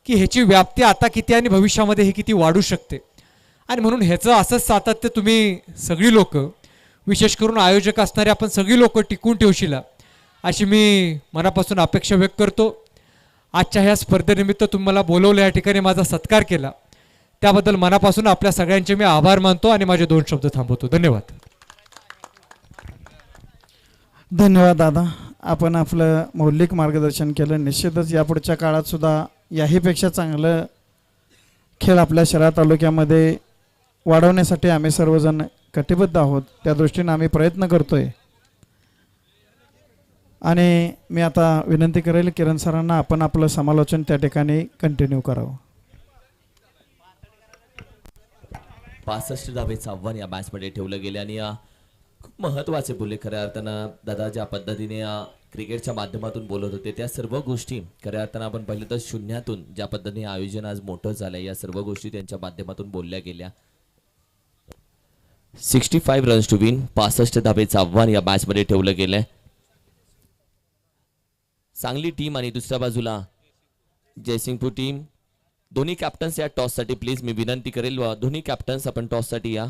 की ह्याची व्याप्ती आता किती आणि भविष्यामध्ये हे किती वाढू शकते. आणि म्हणून ह्याचं असंच सातत्य तुम्ही सगळी लोक, विशेष करून आयोजक असणारे आपण सगळी लोक टिकून ठेवशीला अशी मी मनापासून अपेक्षा व्यक्त करतो. आजच्या ह्या स्पर्धेनिमित्त तुम्ही मला बोलवलं, या ठिकाणी माझा सत्कार केला, त्याबद्दल मनापासून आपल्या सगळ्यांचे मी आभार मानतो आणि माझे 2 शब्द थांबवतो. धन्यवाद.
धन्यवाद दादा, आपण आपलं मौलिक मार्गदर्शन केलं. निश्चितच यापुढच्या काळात सुद्धा याहीपेक्षा चांगलं खेळ आपल्या शहरा तालुक्यामध्ये वाढवण्यासाठी आम्ही सर्वजण कटिबद्ध आहोत. त्या दृष्टीने आम्ही प्रयत्न करतोय. आणि मी आता विनंती करेल किरण सरांना आपण आपलं समालोचन त्या ठिकाणी कंटिन्यू करावं.
65 धावेचं आव्हान या मॅचमध्ये ठेवलं गेलं आणि खूप महत्त्वाचे बोलले खऱ्या अर्थानं दादा. ज्या पद्धतीने क्रिकेटच्या माध्यमातून बोलत होते त्या सर्व गोष्टी खऱ्या अर्थानं आपण पाहिलं तर शून्यातून ज्या पद्धतीने आयोजन आज मोठं झालंय, या सर्व गोष्टी त्यांच्या माध्यमातून बोलल्या गेल्या. 65 रन्स टू विन, 65 धावेचं आव्हान या मॅचमध्ये ठेवलं गेलंय. सांगली टीम आणि दुसऱ्या बाजूला जयसिंगपूर टीम. दोन्ही कॅप्टन्स या टॉससाठी प्लीज मी विनंती करेल, दोन्ही कॅप्टन्स आपण टॉससाठी या.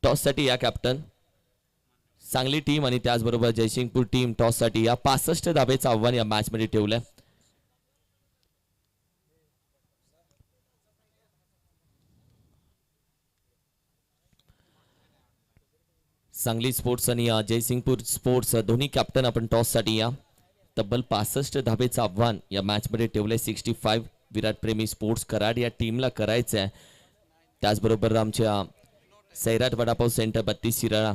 टॉससाठी या कॅप्टन. सांगली टीम आणि त्याचबरोबर जयसिंगपूर टीम टॉससाठी या. 65 धावेचं आव्हान या मॅचमध्ये ठेवलंय. सांगली स्पोर्ट्स आणि जयसिंगपूर स्पोर्ट्स दोन्ही कॅप्टन आपण टॉससाठी या. तब्बल 65 धावेचं आव्हान या मॅचमध्ये ठेवलंय. 65 विराट प्रेमी स्पोर्ट्स कराड या टीमला करायचं आहे. त्याचबरोबर आमच्या सैराट वडापाव सेंटर 32 शिराळा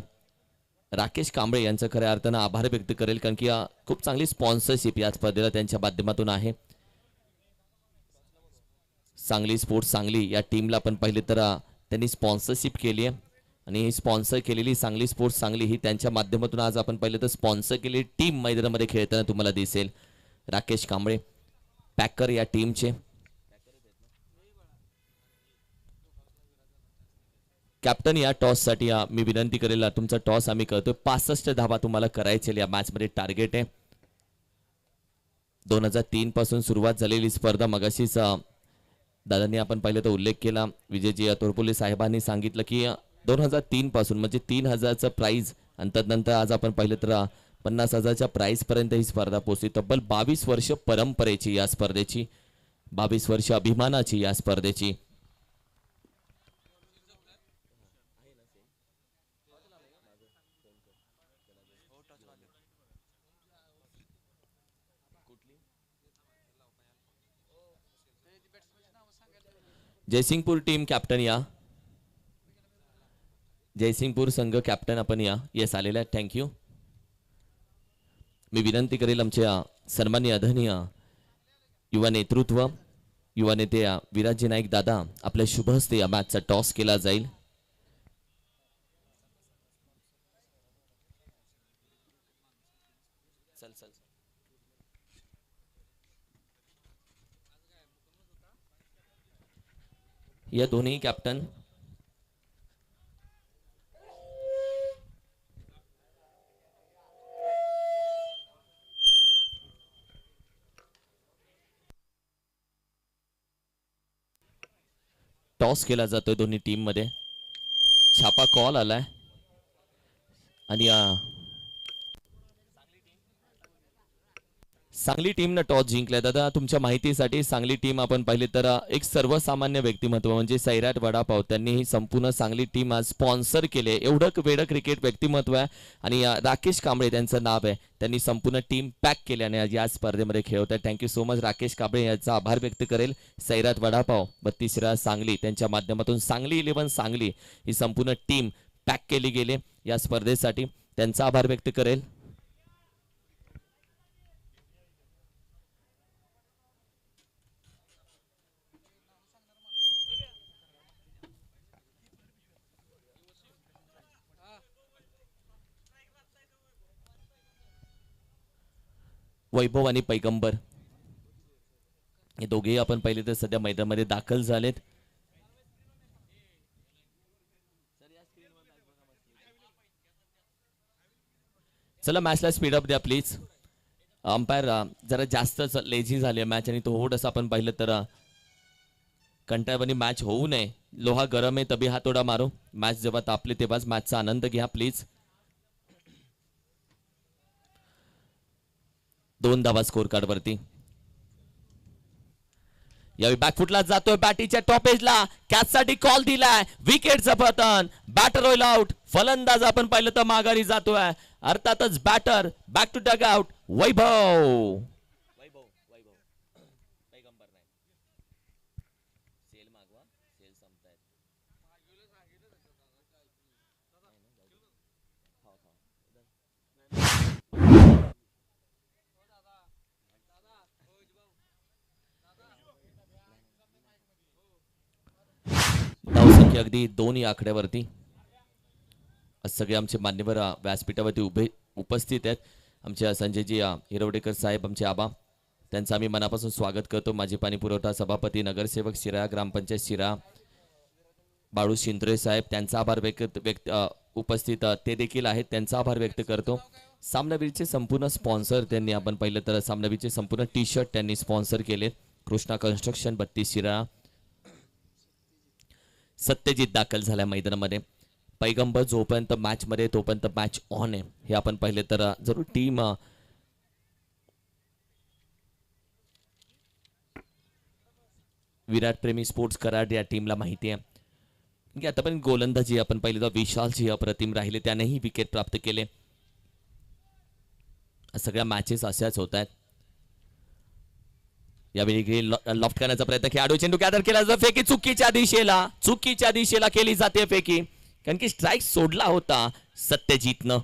राकेश कांबळे यांचं खऱ्या अर्थानं आभार व्यक्त करेल, कारण की खूप चांगली स्पॉन्सरशिप या स्पर्धेला त्यांच्या माध्यमातून आहे. सांगली स्पोर्ट्स सांगली या टीमला पण पहिले तर त्यांनी स्पॉन्सरशिप केली आहे आणि स्पॉन्सर केलेली सांगली स्पोर्ट्स सांगली ही त्यांच्या माध्यमातून आज आपण पाहिलं तर स्पॉन्सर केलेली टीम मैदानामध्ये खेळताना तुम्हाला दिसेल. राकेश कांबळे पॅकर या टीमचे. कॅप्टन या टॉससाठी मी विनंती करेल, तुमचा टॉस आम्ही करतोय. 65 धावा तुम्हाला करायचे या मॅचमध्ये टार्गेट आहे. 2003 पासून सुरुवात झालेली स्पर्धा. मगाशीच दादांनी आपण पाहिलं तर उल्लेख केला, विजयजी तोरपोले साहेबांनी सांगितलं की 2003 पासून म्हणजे 3,000चं प्राइज आणि तदनंतर आज आपण पाहिलं तर 50,000च्या प्राइज पर्यंत ही स्पर्धा पोहोचली. तब्बल 22 वर्ष परंपरेची या स्पर्धेची, 22 वर्ष अभिमानाची या स्पर्धेची. जयसिंगपूर टीम कॅप्टन या. जयसिंगपूर संघ कॅप्टन आपण या. येस आलेला आहे, थँक्यू. मी विनंती करेल आमच्या सन्माननीय आदरणीय युवा नेतृत्व, युवा नेते विराजी नाईक दादा, आपल्या शुभ हस्ते या मॅचचा टॉस केला जाईल. या दोन्ही कॅप्टन टॉस केला जातोय दोन्ही टीम मध्ये. छापा कॉल आलाय आणि सांगली टीमनं टॉस जिंकलाय. दादा तुमच्या माहितीसाठी सांगली टीम आपण पाहिली तर एक सर्वसामान्य व्यक्तिमत्व म्हणजे सैराट वडापाव त्यांनी ही संपूर्ण सांगली टीम आज स्पॉन्सर केले. एवढं वेळं क्रिकेट व्यक्तिमत्व आहे आणि राकेश कांबळे त्यांचं नाव आहे. त्यांनी संपूर्ण टीम पॅक केल्याने आज या स्पर्धेमध्ये खेळवत आहे. Thank you so much Rakesh Kamble याचा आभार व्यक्त करेल सैराट वडापाव 32 सांगली त्यांच्या माध्यमातून. सांगली 11 सांगली ही संपूर्ण टीम पॅक केली गेली या स्पर्धेसाठी. त्यांचा आभार व्यक्त करेल. वैभव आणि पैगंबर हे दोघेही आपण पाहिले तर सध्या मैदानामध्ये दाखल झालेत. चला मॅचला स्पीडअप द्या प्लीज. अंपायर जरा जास्त लेझी झाली मॅच आणि थोडंसं आपण पाहिलं तर कंटाळवाणी मॅच होऊ नये. लोहा गरम आहे तभी हातोडा मारो. मॅच जेव्हा तापले तेव्हाच मॅचचा आनंद घ्या प्लीज. 2 धावा स्कोर कार्ड वरती. यावेळी बॅकफुटला जातोय बॅटीच्या टॉप एजला. कॅचसाठी कॉल दिलाय. विकेटचं पतन. बॅटर होईल आउट. फलंदाज आपण पाहिलं तर माघारी जातोय. अर्थातच batter back to dugout. Vaibhav धावसंख्या अगदी 2 या आकड्यावरती. सगळे आमचे मान्यवर व्यासपीठावरती उपस्थित आहेत. आमच्या संजयजी हिरवडेकर साहेब आमचे आबा त्यांचं आम्ही मनापासून स्वागत करतो. माजी पाणी पुरवठा सभापती नगरसेवक शिरा ग्रामपंचायत शिरा बाळू शिंत्रे साहेब त्यांचा आभार व्यक्त उपस्थित ते देखील आहेत. त्यांचा आभार व्यक्त करतो. सामनावीरचे संपूर्ण स्पॉन्सर त्यांनी आपण पाहिलं तर सामनावीरचे संपूर्ण टी शर्ट त्यांनी स्पॉन्सर केले. कृष्णा कन्स्ट्रक्शन 32 शिरा. सत्यजित दाखल झाल्या मैदानामध्ये. पैगंबर जोपर्यंत मॅच मध्ये तोपर्यंत मॅच ऑन आहे हे आपण पाहिले तर जरूर टीम विराट प्रेमी स्पोर्ट्स कराड या टीमला माहिती आहे की आतापर्यंत गोलंदाजी आपण पाहिले तर विशालजी अप्रतिम राहिले. त्यानेही विकेट प्राप्त केले. सगळ्या मॅचेस अशाच होत आहेत. यावेळी लॉफ्ट करण्याचा प्रयत्न खेळाडू चेंडू कॅदर केला जातो. फेकी चुकीच्या दिशेला केली जाते फेकी. कारण की स्ट्राईक सोडला होता सत्यजितनं.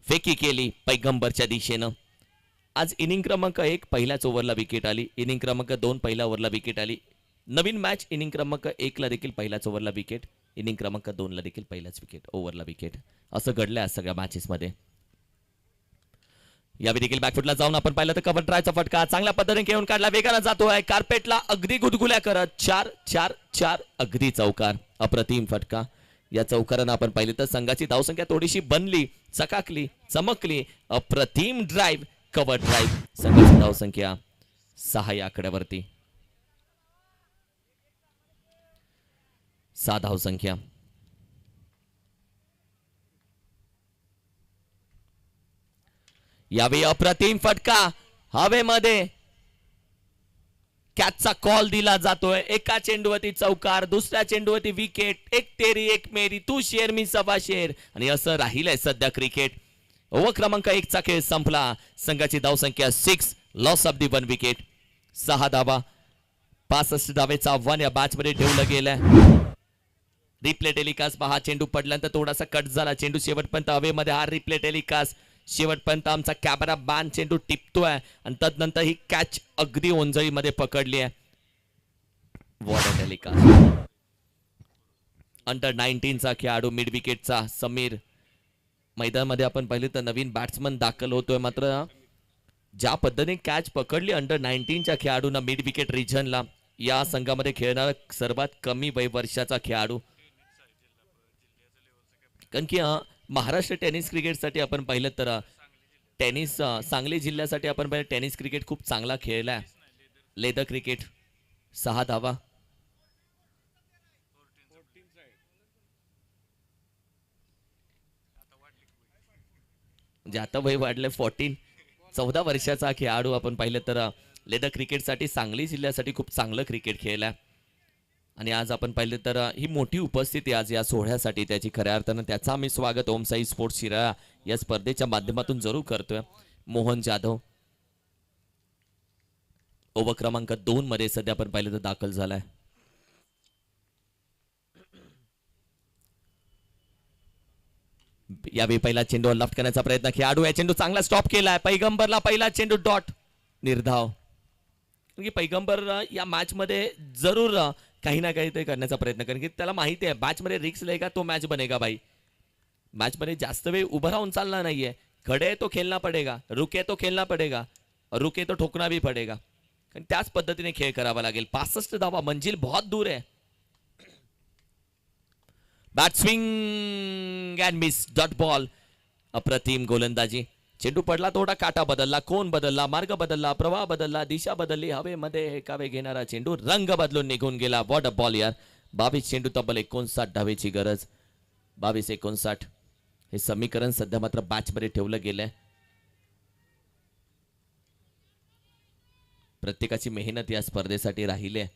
फेकी केली पैगंबरच्या दिशेनं. आज इनिंग क्रमांक 1 पहिल्याच ओव्हरला विकेट आली. इनिंग क्रमांक 2 पहिल्या ओव्हरला विकेट आली. नवीन मॅच इनिंग क्रमांक 1 ला देखील पहिल्याच ओव्हरला विकेट. इनिंग क्रमांक 2 ला देखील पहिल्याच विकेट ओव्हरला विकेट. असं घडलंय आज सगळ्या मॅचेस मध्ये. यावेळी देखील बॅकफुटला जाऊन आपण पाहिलं तर कव्हर ड्रायचा फटका चांगल्या पद्धतीने खेळून काढला. वेगानं जातोय कार्पेटला अगदी गुदगुल्या करत 4-4-4 अगदी चौकार. अप्रतिम फटका. या चौकारानं आपण पाहिलं तर संघाची धावसंख्या थोडीशी बनली चकाकली चमकली. अप्रतिम ड्राईव्ह कव्हर ड्राईव्ह. संघाची धावसंख्या 6 या आकड्यावरती. 6 धावसंख्या. यावेळी अप्रतिम फटका हवेमध्ये. कॅचचा कॉल दिला जातोय. एका चेंडूवरती चौकार. दुसऱ्या चेंडूवरती विकेट. एक तेरी एक मेरी. तू शेर मी सवा शेर. आणि असं राहिलंय सध्या क्रिकेट. ओव्हर क्रमांक 1 चा खेळ संपला. संघाची धावसंख्या 6. Loss of the 1 wicket. 6 धावा. 65 धावेचा आव्हान या बॅच मध्ये ठेवलं गेलंय. रिप्ले टेलिकास्ट पहा. चेंडू पडल्यानंतर थोडासा कट झाला. चेंडू शेवटपर्यंत हवेमध्ये. हा रिप्ले टेलिकास्ट शेवटपर्यंत आमचा कॅमेरा बॅन चेंडू टिपतोय आणि तदनंतर ही कॅच अगदी ओंजळीमध्ये पकडली आहे. Water telecast. अंडर 19 चा खेळाडू मिड विकेटचा समीर मैदानामध्ये आपण पाहिले तर नवीन बॅट्समन दाखल होतोय. मात्र ज्या पद्धतीने कॅच पकडली अंडर 19 च्या खेळाडूंना मिड विकेट रिजनला या संघामध्ये खेळणारा सर्वात कमी वय वर्षाचा खेळाडू. कारण की महाराष्ट्र टेनिस क्रिकेटसाठी आपण पाहिलं तर टेनिस सांगली जिल्ह्यासाठी आपण पाहिलं टेनिस क्रिकेट खूप चांगला खेळला आहे. लेदर क्रिकेट 6 धावा. म्हणजे आता वय वाढलंय 14 वर्षाचा खेळाडू आपण पाहिलं तर लेदर क्रिकेटसाठी सांगली जिल्ह्यासाठी खूप चांगलं क्रिकेट खेळलाय. आणि आज आपण पाहिलं तर ही मोठी उपस्थिती आज या सोहळ्यासाठी त्याची खऱ्या अर्थानं त्याचा आम्ही स्वागत ओम साई स्पोर्ट्स शिराळा या स्पर्धेच्या माध्यमातून जरूर करतोय. मोहन जाधव ओव्हर क्रमांक 2 मध्ये सध्या आपण पाहिलं तर दाखल झालाय. यावेळी पहिला चेंडू लफ्ट करण्याचा प्रयत्न खेळाडू आहे. चेंडू चांगला स्टॉप केलाय. पैगंबरला पहिला चेंडू डॉट निर्धाव. कारण की पैगंबर या मॅच मध्ये जरूर काही ना काही ते करण्याचा प्रयत्न कारण की त्याला माहिती आहे मॅच मध्ये रिक्स लेगा तो मॅच बनेगा भाई. मॅच मध्ये जास्त वेळ उभं राहून चालणार नाहीये. खडे तो खेळना पडेगा, रुके तो खेळना पडेगा, रुके तो ठोकना भी पडेगा. कारण त्याच पद्धतीने खेळ करावा लागेल. 65 धावा मंजिल बहुत दूर है. Bat swing and miss dot ball. अप्रतिम गोलंदाजी. चेंडू पडला थोडा काटा बदलला, कोण बदलला, मार्ग बदलला, प्रवाह बदलला, दिशा बदलली. हवेमध्ये एकावे घेणारा चेंडू रंग बदलून निघून गेला. वॉट अ बॉल यार. 22 चेंडू तब्बल 59 धावेची गरज. 22-59 हे समीकरण सध्या मात्र मॅच मध्ये ठेवलं गेलंय. प्रत्येकाची मेहनत या स्पर्धेसाठी राहिली आहे.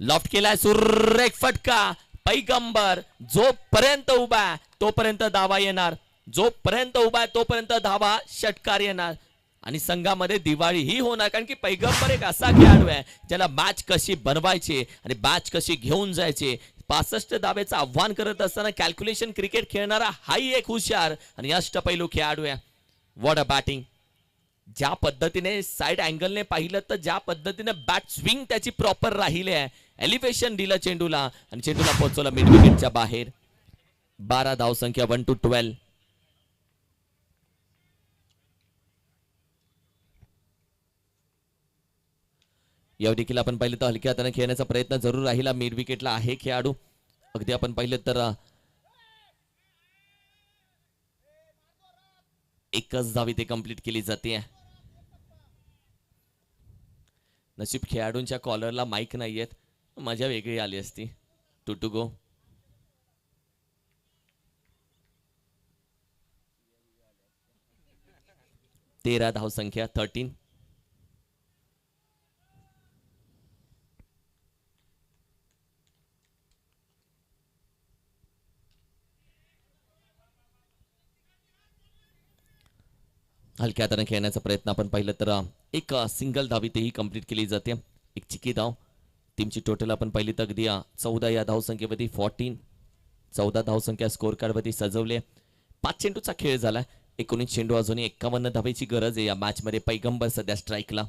लॉफ्ट केलाय सुरेख फटका. पैगंबर जोपर्यंत उभा आहे तोपर्यंत धावा येणार, जोपर्यंत उभा आहे तोपर्यंत धावा षटकार येणार आणि संघामध्ये दिवाळी ही होणार. कारण की पैगंबर एक असा खेळाडू आहे ज्याला मॅच कशी बनवायची आणि मॅच कशी घेऊन जायची. 65 धावेचं आव्हान करत असताना कॅल्क्युलेशन क्रिकेट खेळणारा हाही एक हुशार आणि अष्टपैलू खेळाडू आहे. What a batting. ज्या पद्धतीने साइड अँगलने पाहिलं तर ज्या पद्धतीने बॅट स्विंग त्याची प्रॉपर राहिली आहे. एलिव्हेशन दिलं चेंडूला आणि चेंडूला पोहोचवलं मिड विकेटच्या बाहेर. 12 धावसंख्या 1-12. या देखील आपण पाहिलं तर हलक्या हाताने खेळण्याचा प्रयत्न जरूर राहिला. मिड विकेटला आहे खेळाडू. अगदी आपण पाहिलं तर एकच धाव इथे कंप्लीट केली जाते. नशीब खेळाडूंच्या कॉलरला माईक नाहीयेत, मजा वेगळी आली असती. To go. तेरा धावसंख्या 13. हलक्या हाताने खेळण्याचा प्रयत्न आपण पाहिलं तर एक सिंगल धावीतही कंप्लीट केली जाते. एक चिकी धाव. टीमची टोटल आपण पाहिली तर अगदी 14 या धावसंख्येवरती 14. 14 धावसंख्या स्कोर कार्डवरती सजवले. 5 चेंडूचा खेळ झाला. 19 चेंडू अजूनही 51 धावेची गरज आहे या मॅच मध्ये. पैगंबर सध्या स्ट्राईकला.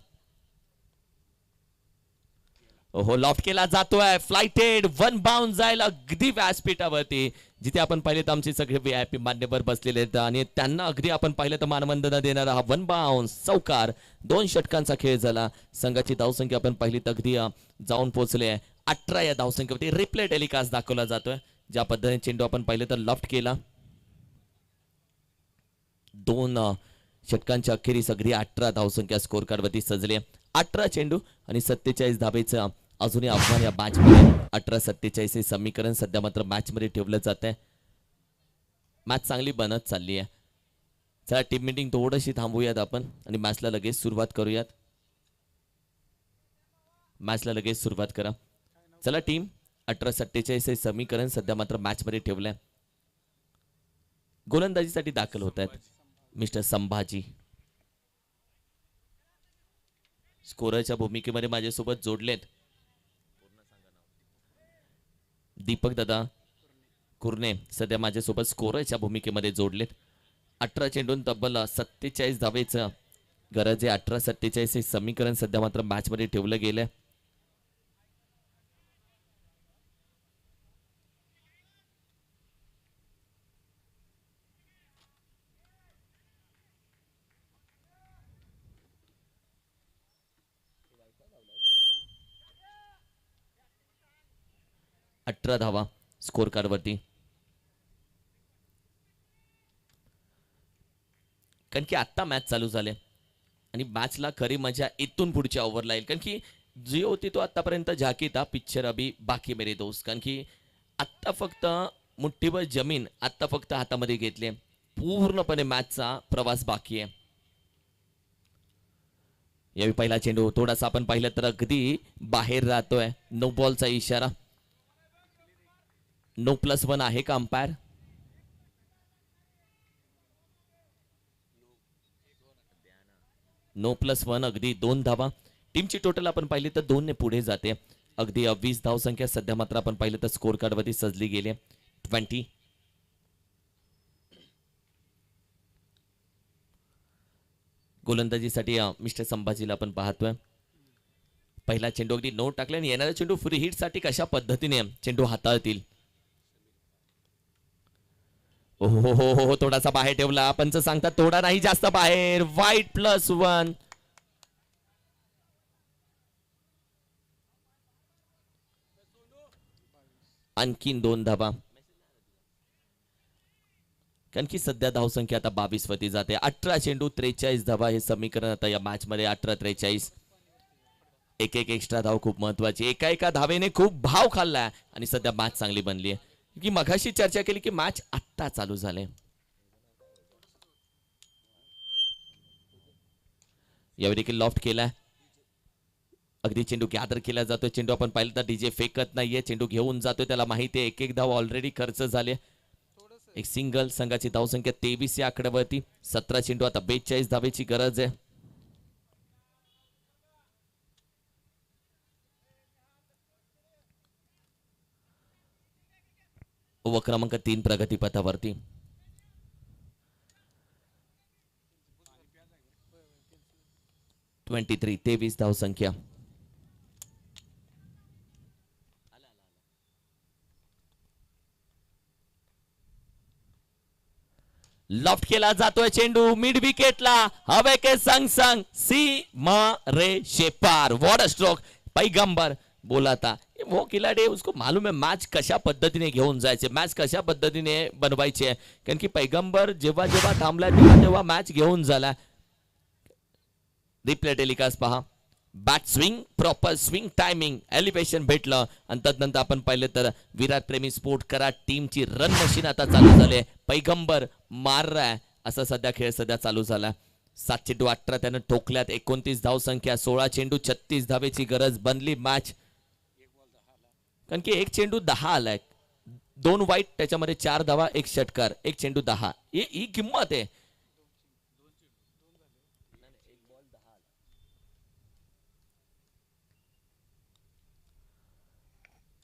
हो लॉफ्ट केला जातोय. फ्लाइटेड वन बाउंड जाईल अगदी व्यासपीठावरती जिथे आपण पाहिले तर आमचे सगळे VIP मान्यवर बसलेले आहेत आणि त्यांना अगदी आपण पाहिलं तर मानवंदना देणारा हा वन बाउंड चौकार. 2 षटकांचा खेळ झाला. संघाची धावसंख्या आपण पाहिली तर अगदी जाऊन पोहोचले 18 या धावसंख्येवरती. रिप्ले टेलिकास्ट दाखवला जातोय. ज्या पद्धतीने चेंडू आपण पाहिलं तर लॉफ्ट केला. 2 षटकांच्या अखेरीस अगदी 18 धावसंख्या स्कोर कार्डवरती सजले. 18 चेंडू आणि 47 धावेचं अजूनही आव्हान या मॅच मध्ये. 18-47 हे समीकरण सध्या मात्र मॅच मध्ये ठेवलं जात आहे. मॅच चांगली बनत चालली आहे. चला टीम मीटिंग थोडीशी थांबूयात आपण आणि मॅचला लगेच सुरुवात करूयात. मॅचला लगेच सुरुवात करा. चला टीम 18-47 हे समीकरण सध्या मात्र मॅच मध्ये ठेवलंय. गोलंदाजीसाठी दाखल होत आहेत मिस्टर संभाजी. स्कोररच्या भूमिकेमध्ये माझ्यासोबत जोडलेत दीपक दादा कुर्णे सध्या माझ्यासोबत स्कोररच्या भूमिकेमध्ये जोडलेत. 18 चेंडून तब्बल 47 धावेचं गरज आहे. 18-47 हे समीकरण सध्या मात्र मॅच मध्ये ठेवलं गेलंय. 18 धावा स्कोर कार्डवरती. कारण की आत्ता मॅच चालू झाले आणि मॅचला खरी मजा इथून पुढच्या ओव्हरला येईल. कारण की जी होती तो आतापर्यंत झाकीता पिक्चर अभी बाकी मेरे दोस्त. कारण की आत्ता फक्त मुठ्ठीभर जमीन आत्ता फक्त हातामध्ये घेतली. पूर्णपणे मॅचचा प्रवास बाकी आहे. यावेळी पहिला चेंडू थोडासा आपण पाहिलं तर अगदी बाहेर राहतोय. नो बॉलचा इशारा. नो +1 आहे का अंपायर? नो +1 अगदी 2 धावा. टीमची टोटल आपण पाहिली तर 2 ने पुढे जाते. अगदी 20 धावसंख्या सध्या मात्र आपण पाहिलं तर स्कोर कार्डवरती सजली गेली 20. गोलंदाजीसाठी मिस्टर संभाजीला आपण पाहतोय. पहिला चेंडू अगदी नो टाकले आणि येणारा चेंडू फ्री हिट साठी कशा पद्धतीने चेंडू हाताळतील. हो थोडासा बाहेर ठेवला. पंच सांगतात थोडा नाही जास्त बाहेर. वाईट +1. आणखीन 2 धावा. कारण की सध्या धावसंख्या आता 22 वरती जाते. 18 चेंडू 43 धावा हे समीकरण आता या मॅच मध्ये 18-43. एक एक्स्ट्रा धाव खूप महत्वाची. एका धावेने खूप भाव खाल्लाय आणि सध्या मॅच चांगली बनली आहे. की मघाशी चर्चा केली की मॅच आत्ता चालू झाले. यावेळी देखील लॉफ्ट केलाय. अगदी चेंडू गॅदर केला जातोय. चेंडू आपण पाहिलं तर डीजे फेकत नाहीये. चेंडू घेऊन जातोय. त्याला माहिती आहे एक धाव ऑलरेडी खर्च झाले. एक सिंगल. संघाची धावसंख्या 23 या आकड्यावरती. 17 चेंडू आता 42 धावेची गरज आहे. ओव्हर क्रमांक 3 प्रगतीपथावरती. ट्वेंटी 23 धावसंख्या. लॉफ्ट केला जातोय चेंडू मिड विकेटला. हवे के संग संग सीमा रेषे पार. What a stroke. पैगंबर बोला था वो खिलाडी उसको मालूम है मॅच कशा पद्धतीने घेऊन जायचे. मॅच कशा पद्धतीने बनवायची आहे. कारण की पैगंबर जेव्हा जेव्हा थांबला तेव्हा मॅच घेऊन झाला. रिप्ले टेलिकास्ट पहा. Bat swing proper swing timing elevation भेटलं आणि तदनंतर आपण पाहिलं तर विराट प्रेमी स्पोर्ट करा टीमची रन मशीन आता चालू झाली. पैगंबर मार रहा असा सध्या खेळ सध्या चालू झाला. 7 चेंडू 18 त्यानं ठोकल्यात. 29 धावसंख्या. 16 चेंडू 36 धावेची गरज बनली मॅच. कारण की एक चेंडू 10 आलाय. 2 वाईट त्याच्यामध्ये 4 धावा 1 षटकार. एक चेंडू 10 ही किंमत आहे.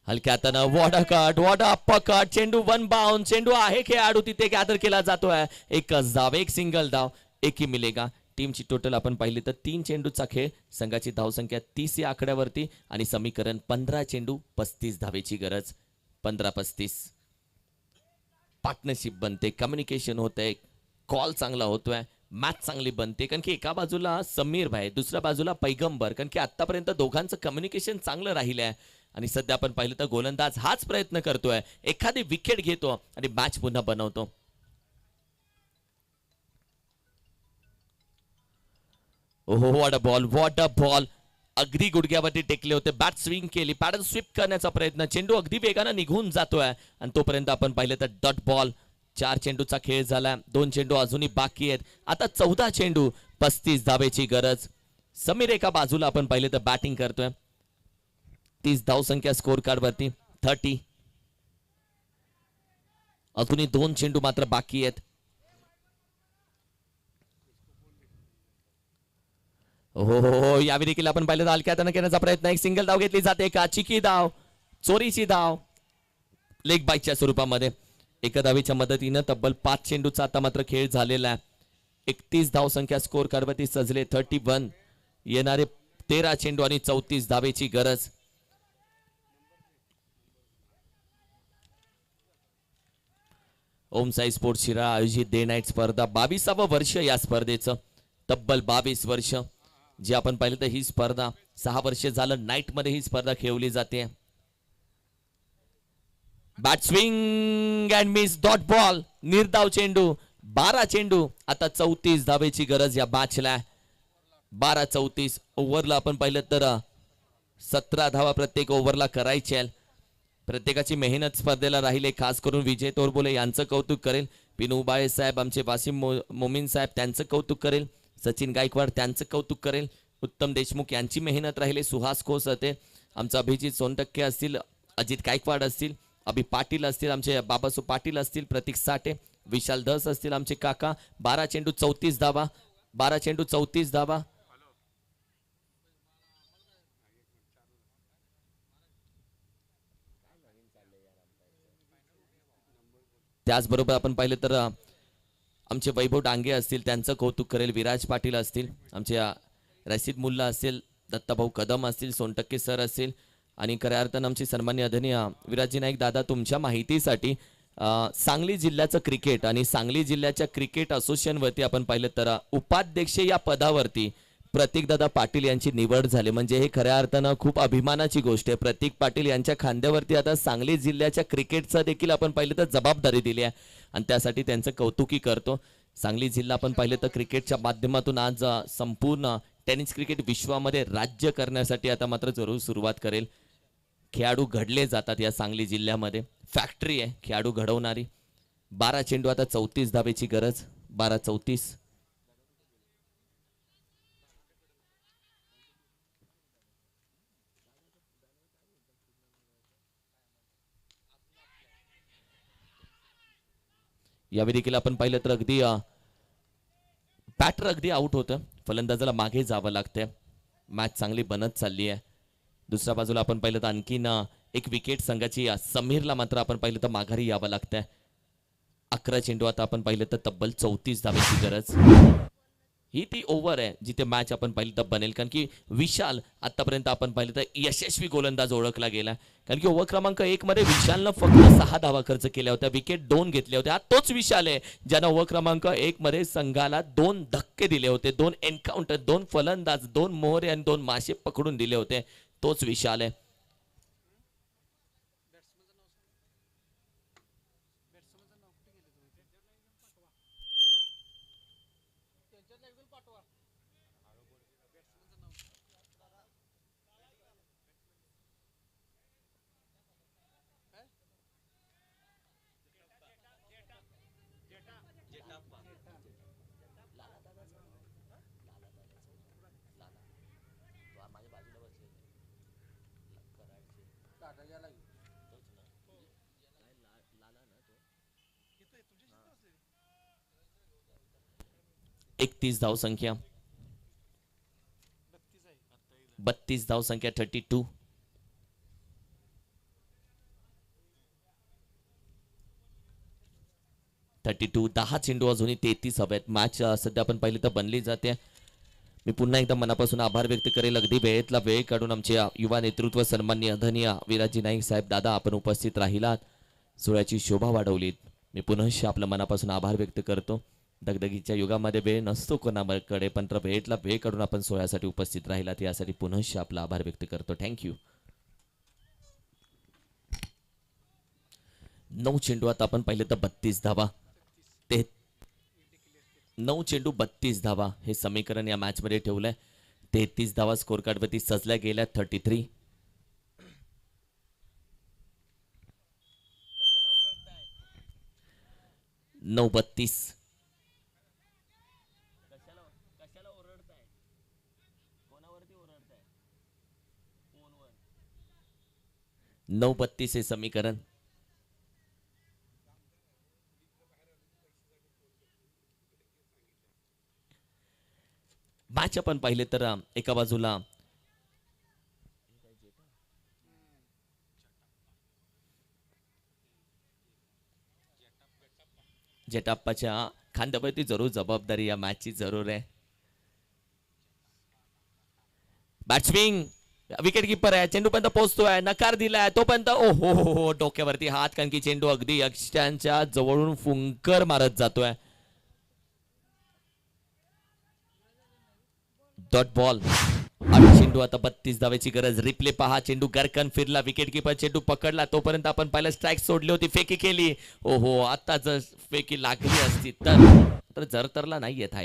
हलक्या हातानं water cut water upper cut. चेंडू 1 बाउंड. चेंडू आहे खेळाडू तिथे गॅदर केला जातोय. एक धाव एक सिंगल धाव एकही मिलेगा. टीमची टोटल आपण पाहिली तर 3 चेंडूचा खेळ. संघाची धावसंख्या 30 या आकड्यावरती आणि समीकरण 15 चेंडू 35 धावेची गरज. 15-35. पार्टनरशिप बनते. कम्युनिकेशन होतंय. कॉल चांगला होतोय. मॅच चांगली बनते. कारण की एका बाजूला समीर भाई दुसऱ्या बाजूला पैगंबर. कारण की आतापर्यंत दोघांचं कम्युनिकेशन चांगलं राहिलंय आणि सध्या आपण पाहिलं तर गोलंदाज हाच प्रयत्न करतोय. एखादी विकेट घेतो आणि मॅच पुन्हा बनवतो. ओहो व्हॉट अ बॉल. अगदी गुडघ्यावरती टेकले होते. बॅट स्विंग केली. पॅडल स्वीप करण्याचा प्रयत्न. चेंडू अगदी वेगानं निघून जातोय आणि तोपर्यंत आपण पाहिलं तर डॉट बॉल. 4 चेंडूचा खेळ झाला. 2 चेंडू अजूनही बाकी आहेत. आता 14 चेंडू 35 धावेची गरज. समीर एका बाजूला आपण पाहिलं तर बॅटिंग करतोय. 30 धावसंख्या स्कोर कार्ड वरती. 30. अजूनही 2 चेंडू मात्र बाकी आहेत. हो यावेळी देखील आपण पाहिलं तर हलक्या हाताने करण्याचा प्रयत्न. एक सिंगल धाव घेतली जाते का. चिकी धाव. चोरीची धाव लेग बाईकच्या स्वरूपामध्ये. एका धावेच्या मदतीनं तब्बल 5 चेंडूचा आता मात्र खेळ झालेला आहे. 31 धावसंख्या स्कोर कार्डवरती सजले. 31. येणारे 13 चेंडू आणि 34 धावेची गरज. ओम साई स्पोर्ट्स शिरा आयोजित डे नाईट स्पर्धा. 22वा वर्ष या स्पर्धेचं. तब्बल 22 वर्ष जे आपण पाहिलं तर ही स्पर्धा 6 वर्ष झालं नाईट मध्ये ही स्पर्धा खेळवली जाते. Bat swing and miss dot ball. निर्धाव चेंडू. 12 चेंडू. आता 34 धावेची गरज या मॅचला. 12-34 ओव्हरला आपण पाहिलं तर 17 धावा प्रत्येक ओव्हरला करायच्या. प्रत्येकाची मेहनत स्पर्धेला राहिले. खास करून विजय तोरबोले यांचं कौतुक करेल. पिनूबाई साहेब, आमचे वासिम मोमीन साहेब त्यांचं कौतुक करेल. सचिन गायकवाड त्यांचं कौतुक करेल. उत्तम देशमुख यांची मेहनत राहिले. सुहास खोस होते, आमचं अभिजित सोनटक्के असतील, अजित गायकवाड असतील, अभि पाटील असतील, आमचे बाबासू पाटील असतील, प्रतीक साठे, विशाल धस असतील आमचे काका. 12 चेंडू 34 धावा. 12 चेंडू 34 धावा. त्याचबरोबर आपण पाहिलं तर आमचे वैभव डांगे असतील त्यांचं कौतुक करेल. विराज पाटील असतील, आमचे रशीद मुल्ला असतील, दत्ताभाऊ कदम असतील, सोनटक्के सर असतील आणि खऱ्या अर्थानं आमचे सन्मान्य आदरणीय विराजी नाईक दादा. तुमच्या माहितीसाठी सांगली जिल्ह्याचं क्रिकेट आणि सांगली जिल्ह्याच्या क्रिकेट असोसिएशनवरती आपण पाहिलं तर उपाध्यक्ष या पदावरती प्रतीकदादा पाटील यांची निवड झाली. म्हणजे हे खऱ्या अर्थानं खूप अभिमानाची गोष्ट आहे. प्रतीक पाटील यांच्या खांद्यावरती आता सांगली जिल्ह्याच्या क्रिकेटचा देखील आपण पाहिलं तर जबाबदारी दिली आहे आणि त्यासाठी त्यांचं कौतुकी करतो. सांगली जिल्हा आपण पाहिलं तर क्रिकेटच्या माध्यमातून आज संपूर्ण टेनिस क्रिकेट विश्वामध्ये राज्य करण्यासाठी आता मात्र जरूर सुरुवात करेल. खेळाडू घडले जातात या सांगली जिल्ह्यामध्ये. फॅक्टरी आहे खेळाडू घडवणारी. 12 चेंडू आता 34 धावेची गरज. 12-34. यावेळी देखील आपण पाहिलं तर अगदी बॅटर अगदी आउट होतं. फलंदाजाला मागे जावं लागतंय. मॅच चांगली बनत चालली आहे. दुसऱ्या बाजूला आपण पाहिलं तर आणखीन एक विकेट संघाची समीरला मात्र आपण पाहिलं तर माघारी यावं लागतंय. 11 चेंडू आता आपण पाहिलं तर तब्बल 34 धावेची गरज. ही ती ओव्हर आहे जिथे मॅच आपण पाहिलं तर बनेल. कारण की विशाल आतापर्यंत आपण पाहिलं तर यशस्वी गोलंदाज ओळखला गेला. कारण की ओव्हर क्रमांक 1 मध्ये विशालनं फक्त 6 धावा खर्च केल्या होत्या. विकेट 2 घेतले होते. हा तोच विशाल आहे ज्यानं ओव्हर क्रमांक 1 मध्ये संघाला 2 धक्के दिले होते. 2 एन्काउंटर, 2 फलंदाज, 2 मोहरे आणि 2 माशे पकडून दिले होते. तोच विशाल आहे. एकतीस धाव संख्या. 32 धाव संख्या. 32. टू 10 चेंडू अजूनही 33 हवेत. मॅच सध्या आपण पाहिली तर बनली जाते. मी पुन्हा एकदा मनापासून आभार व्यक्त करेल. अगदी वेळेतला वेळ काढून आमचे युवा नेतृत्व सन्माननीय आदरणीय विराजी नाईक साहेब दादा आपण उपस्थित राहिलात. सोहळ्याची शोभा वाढवलीत. मी पुनश्च आपलं मनापासून आभार व्यक्त करतो. दगदगीच्या युगामध्ये वेळ नसतो कोणाकडे, पण वेळेतला वेळ काढून आपण सोहळ्यासाठी उपस्थित राहिलात यासाठी पुनश्च आपला आभार व्यक्त करतो. थँक्यू. 9 चेंडू आता आपण पाहिलं तर 32 धावा. 9 चेंडू 32 धावा हे समीकरण या मॅच मध्ये ठेवलंय. 33 धावा स्कोर कार्ड वरती सजल्या गेल्या. 33. नऊ 32. 9-32 हे समीकरण. मॅच आपण पाहिले तर एका बाजूला जेटाप्पाच्या खांद्यावरती जरूर जबाबदारी या मॅचची जरूर आहे. बॅट्समॅन विकेट कीपर आहे. चेंडू पर्यंत पोहोचतोय. नकार दिलाय तोपर्यंत ओहो हो डोक्यावरती हात. कारण की चेंडू अगदी यक्षांच्या जवळून फुंकर मारत जातोय. Dot ball. 8 चेंडू आता 32 धावेची गरज. रिप्ले पहा. चेंडू गरकन फिरला. विकेट किपर चेंडू पकडला. तोपर्यंत आपण पहिला स्ट्राईक सोडली होती. फेकी केली. ओहो, आता जर फेकी लागली असती तर जरतरला नाही येत हा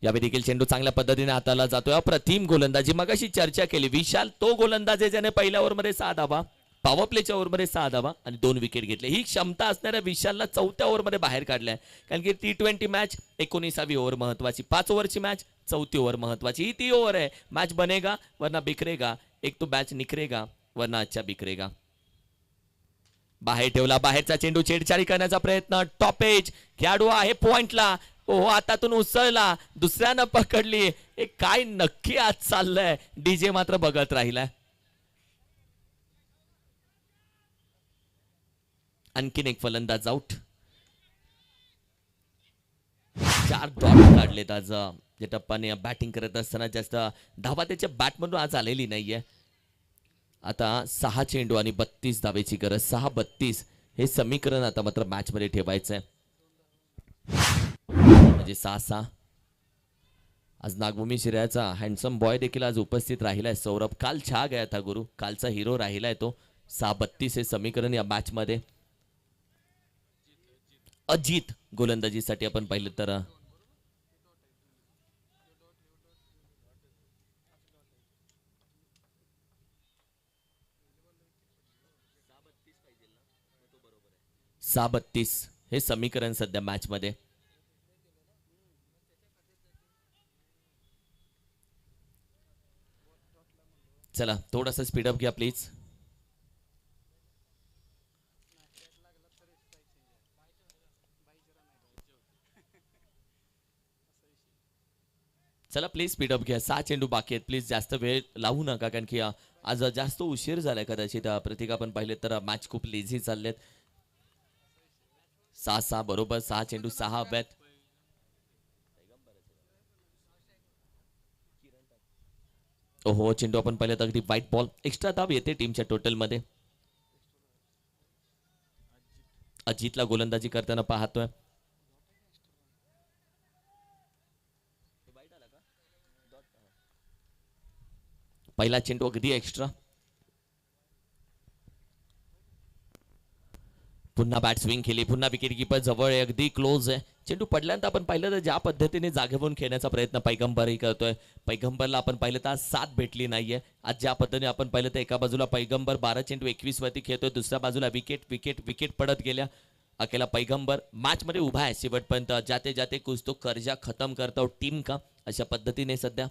यावेळी देखील चेंडू चांगल्या पद्धतीने हाताला जातोय. अप्रतिम गोलंदाजी. मगाशी चर्चा केली. विशाल तो गोलंदाज आहे ज्याने पहिल्या ओव्हरमध्ये 6 धावा, पॉवर प्लेच्या ओव्हरमध्ये 6 धावा आणि 2 विकेट घेतले. ही क्षमता असणाऱ्या विशालला 4थ्या ओव्हरमध्ये बाहेर काढलाय. कारण की T20 मॅच 19वी ओव्हर महत्वाची, 5 ओव्हरची मॅच 4थी ओव्हर महत्वाची. ही ती ओव्हर आहे. मॅच बनेगा वरना बिखरेगा, एक तो मॅच निखरेगा वरना अच्छा बिखरेगा. बाहेर ठेवला. बाहेरचा चेंडू. छेडछाडी करण्याचा प्रयत्न. टॉपेज खेळाडू आहे पॉइंटला. ओहो, हातातून उसळला. दुसऱ्यानं पकडली. हे काय नक्की आज चाललंय. डीजे मात्र बघत राहिलाय. आणखीन एक फलंदाज आउट. 4 डॉट काढलेत आज जटप्पाने बॅटिंग करत असताना. जास्त धावा त्याच्या बॅटमधून आज आलेली नाहीये. आता 6 चेंडू आणि 32 धावेची गरज. 6-32 हे समीकरण आता मात्र मॅच मध्ये ठेवायचंय. म्हणजे 6-6. आज नागभूमी शिरायाचा हँडसम बॉय देखील आज उपस्थित राहिलाय. सौरभ काल छा गया था गुरु. कालचा हिरो राहिलाय तो. 6-32 हे समीकरण या मॅच मध्ये. अजित गोलंदाजीसाठी आपण पाहिलं तर (6-32) हे समीकरण सध्या मॅच मध्ये. चला थोडासा स्पीडअप घ्या प्लीज. चला प्लीज स्पीडअप घ्या. 6 चेंडू बाकी आहेत. प्लीज जास्त वेळ लावू नका कारण की आज जास्त उशीर झालाय कदाचित. प्रतीक आपण पाहिले तर मॅच खूप लेझी चाललेत. 6-6 बरोबर. 6 चेंडू 6 हव्यात. ओहो, चेंडू आपण पाहिलं तर अगदी व्हाईट बॉल. एक्स्ट्रा धाव येते टीमच्या टोटल मध्ये. अजितला गोलंदाजी करताना पाहतोय. पहिला चेंडू अगदी एक्स्ट्रा. पुन्हा बॅट स्विंग केली. पुन्हा विकेट कीपर जवळ आहे. अगदी क्लोज आहे. चेंडू पडल्यानंतर आपण पाहिलं तर ज्या पद्धतीने जागेवरून खेळण्याचा प्रयत्न पैगंबरही करतोय. पैगंबरला आपण पाहिलं तर आज साथ भेटली नाहीये. आज ज्या पद्धतीने आपण पाहिलं तर एका बाजूला पैगंबर 12 चेंडू 21 वरती खेळतोय. दुसऱ्या बाजूला विकेट विकेट विकेट पडत गेल्या. अकेला पैगंबर मॅच मध्ये उभा आहे शेवटपर्यंत. जाते जाते कुछ तो कर्जा खतम करता टीम का, अशा पद्धतीने सध्या.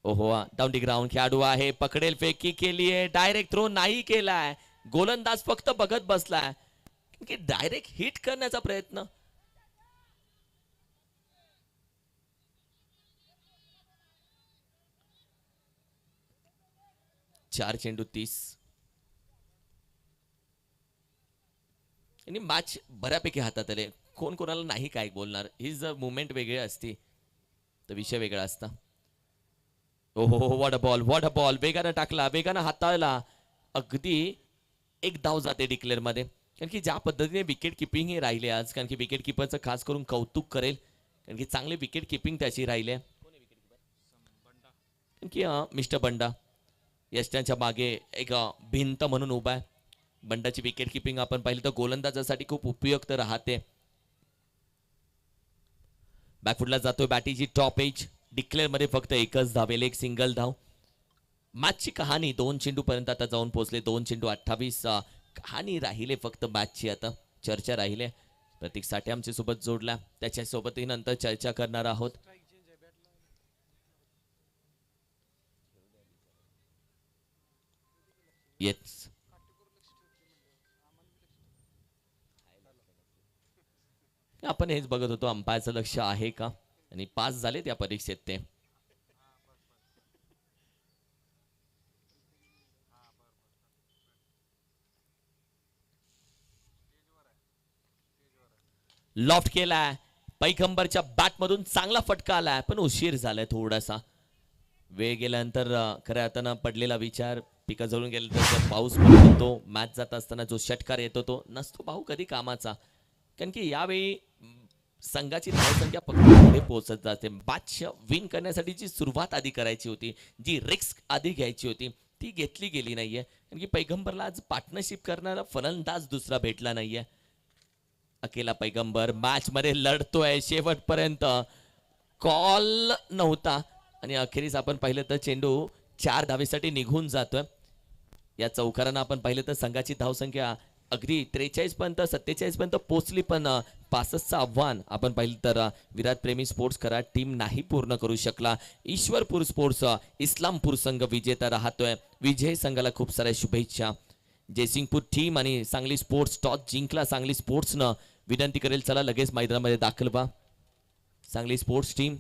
ओहो, डाऊन दी ग्राउंड खेळाडू आहे. पकडेल. फेकी केली आहे. डायरेक्ट थ्रो नाही केलाय. गोलंदाज फक्त बघत बसलाय की डायरेक्ट हिट करण्याचा प्रयत्न. चार चेंडू 30 आणि मॅच बऱ्यापैकी हातात आले. कोण कोणाला नाही काय बोलणार. ही जर मुवमेंट वेगळी असती तर विषय वेगळा असता. ओहो, what a ball, what a ball. वेगानं टाकला. वेगानं हाताळला. अगदी एक धाव जाते डिक्लेअर मध्ये. कारण की ज्या पद्धतीने विकेट किपिंग हे राहिले आज. कारण की विकेट किपरचं खास करून कौतुक करेल. कारण की चांगली विकेट किपिंग त्याची राहिले. कारण की मिस्टर बंडा यष्ट्यांच्या मागे एक भिंत म्हणून उभा आहे. बंडाची विकेट किपिंग आपण पाहिलं तर गोलंदाजासाठी खूप उपयुक्त राहते. बॅकफुटला जातोय. बॅटीची टॉप एज. डिक्लेअर मध्ये फक्त एकच धावेल. एक सिंगल धाव. मॅचची कहाणी 2 चेंडू पर्यंत आता जाऊन पोहोचले. 2 चेंडू 28 कहाणी राहिले फक्त मॅचची. आता चर्चा राहिले. प्रतीक साठे आमच्या सोबत जोडला. त्याच्यासोबतही नंतर चर्चा करणार आहोत. येस, आपण हेच बघत होतो अंपायरचं लक्ष आहे का. आणि पास झाले त्या परीक्षेत ते. लॉफ्ट केलाय. पैगंबरच्या बॅट मधून चांगला फटका आलाय पण उशीर झालाय थोडासा. वेळ गेल्यानंतर खऱ्या अर्थानं पडलेला विचार. पिका जळून गेले तर पाऊस पडतो. मॅच जात असताना जो षटकार येतो तो नसतो भाऊ कधी कामाचा. कारण की यावेळी संघाची धावसंख्या फक्त पुढे पोहोचत जाते. बादशाह विन करण्यासाठी जी सुरुवात आधी करायची होती, जी रिस्क आधी घ्यायची होती, ती घेतली गेली नाहीये. कारण की पैगंबरला आज पार्टनरशिप करणारा फलंदाज दुसरा भेटला नाहीये. अकेला पैगंबर मॅच मध्ये लढतोय शेवटपर्यंत. कॉल नव्हता आणि अखेरीस आपण पाहिलं तर चेंडू 4 धावेसाठी निघून जातोय. या चौकारांना आपण पाहिलं तर संघाची धावसंख्या अगदी 43 पर्यंत 47 पर्यंत पोहोचली, पण 65चं आव्हान आपण पाहिलं तर विराट प्रेमी स्पोर्ट्स कराड टीम नाही पूर्ण करू शकला. ईश्वरपूर स्पोर्ट्स इस्लामपूर संघ विजेता राहतोय. विजय संघाला खूप साऱ्या शुभेच्छा. जयसिंगपूर टीम आणि सांगली स्पोर्ट्स टॉस जिंकला. सांगली स्पोर्ट्सनं विनंती करेल चला लगेच मैदानामध्ये दाखल व्हा. सांगली स्पोर्ट्स टीम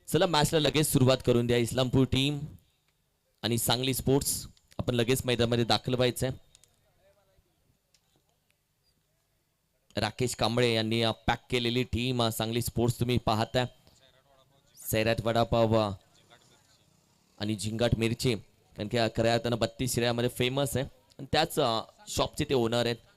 चला मॅचला लगेच सुरुवात करून द्या. इस्लामपूर टीम आणि सांगली स्पोर्ट्स आपण लगेच मैदानामध्ये दाखल व्हायचंय. राकेश कांबळे यांनी पॅक केलेली टीम सांगली स्पोर्ट्स तुम्ही पाहताय. सैराट वडापाव आणि झिंगाट मिरची, कारण की खऱ्या अर्थानं 32 श्रेयामध्ये फेमस आहे आणि त्याच शॉपचे ते ओनर आहेत.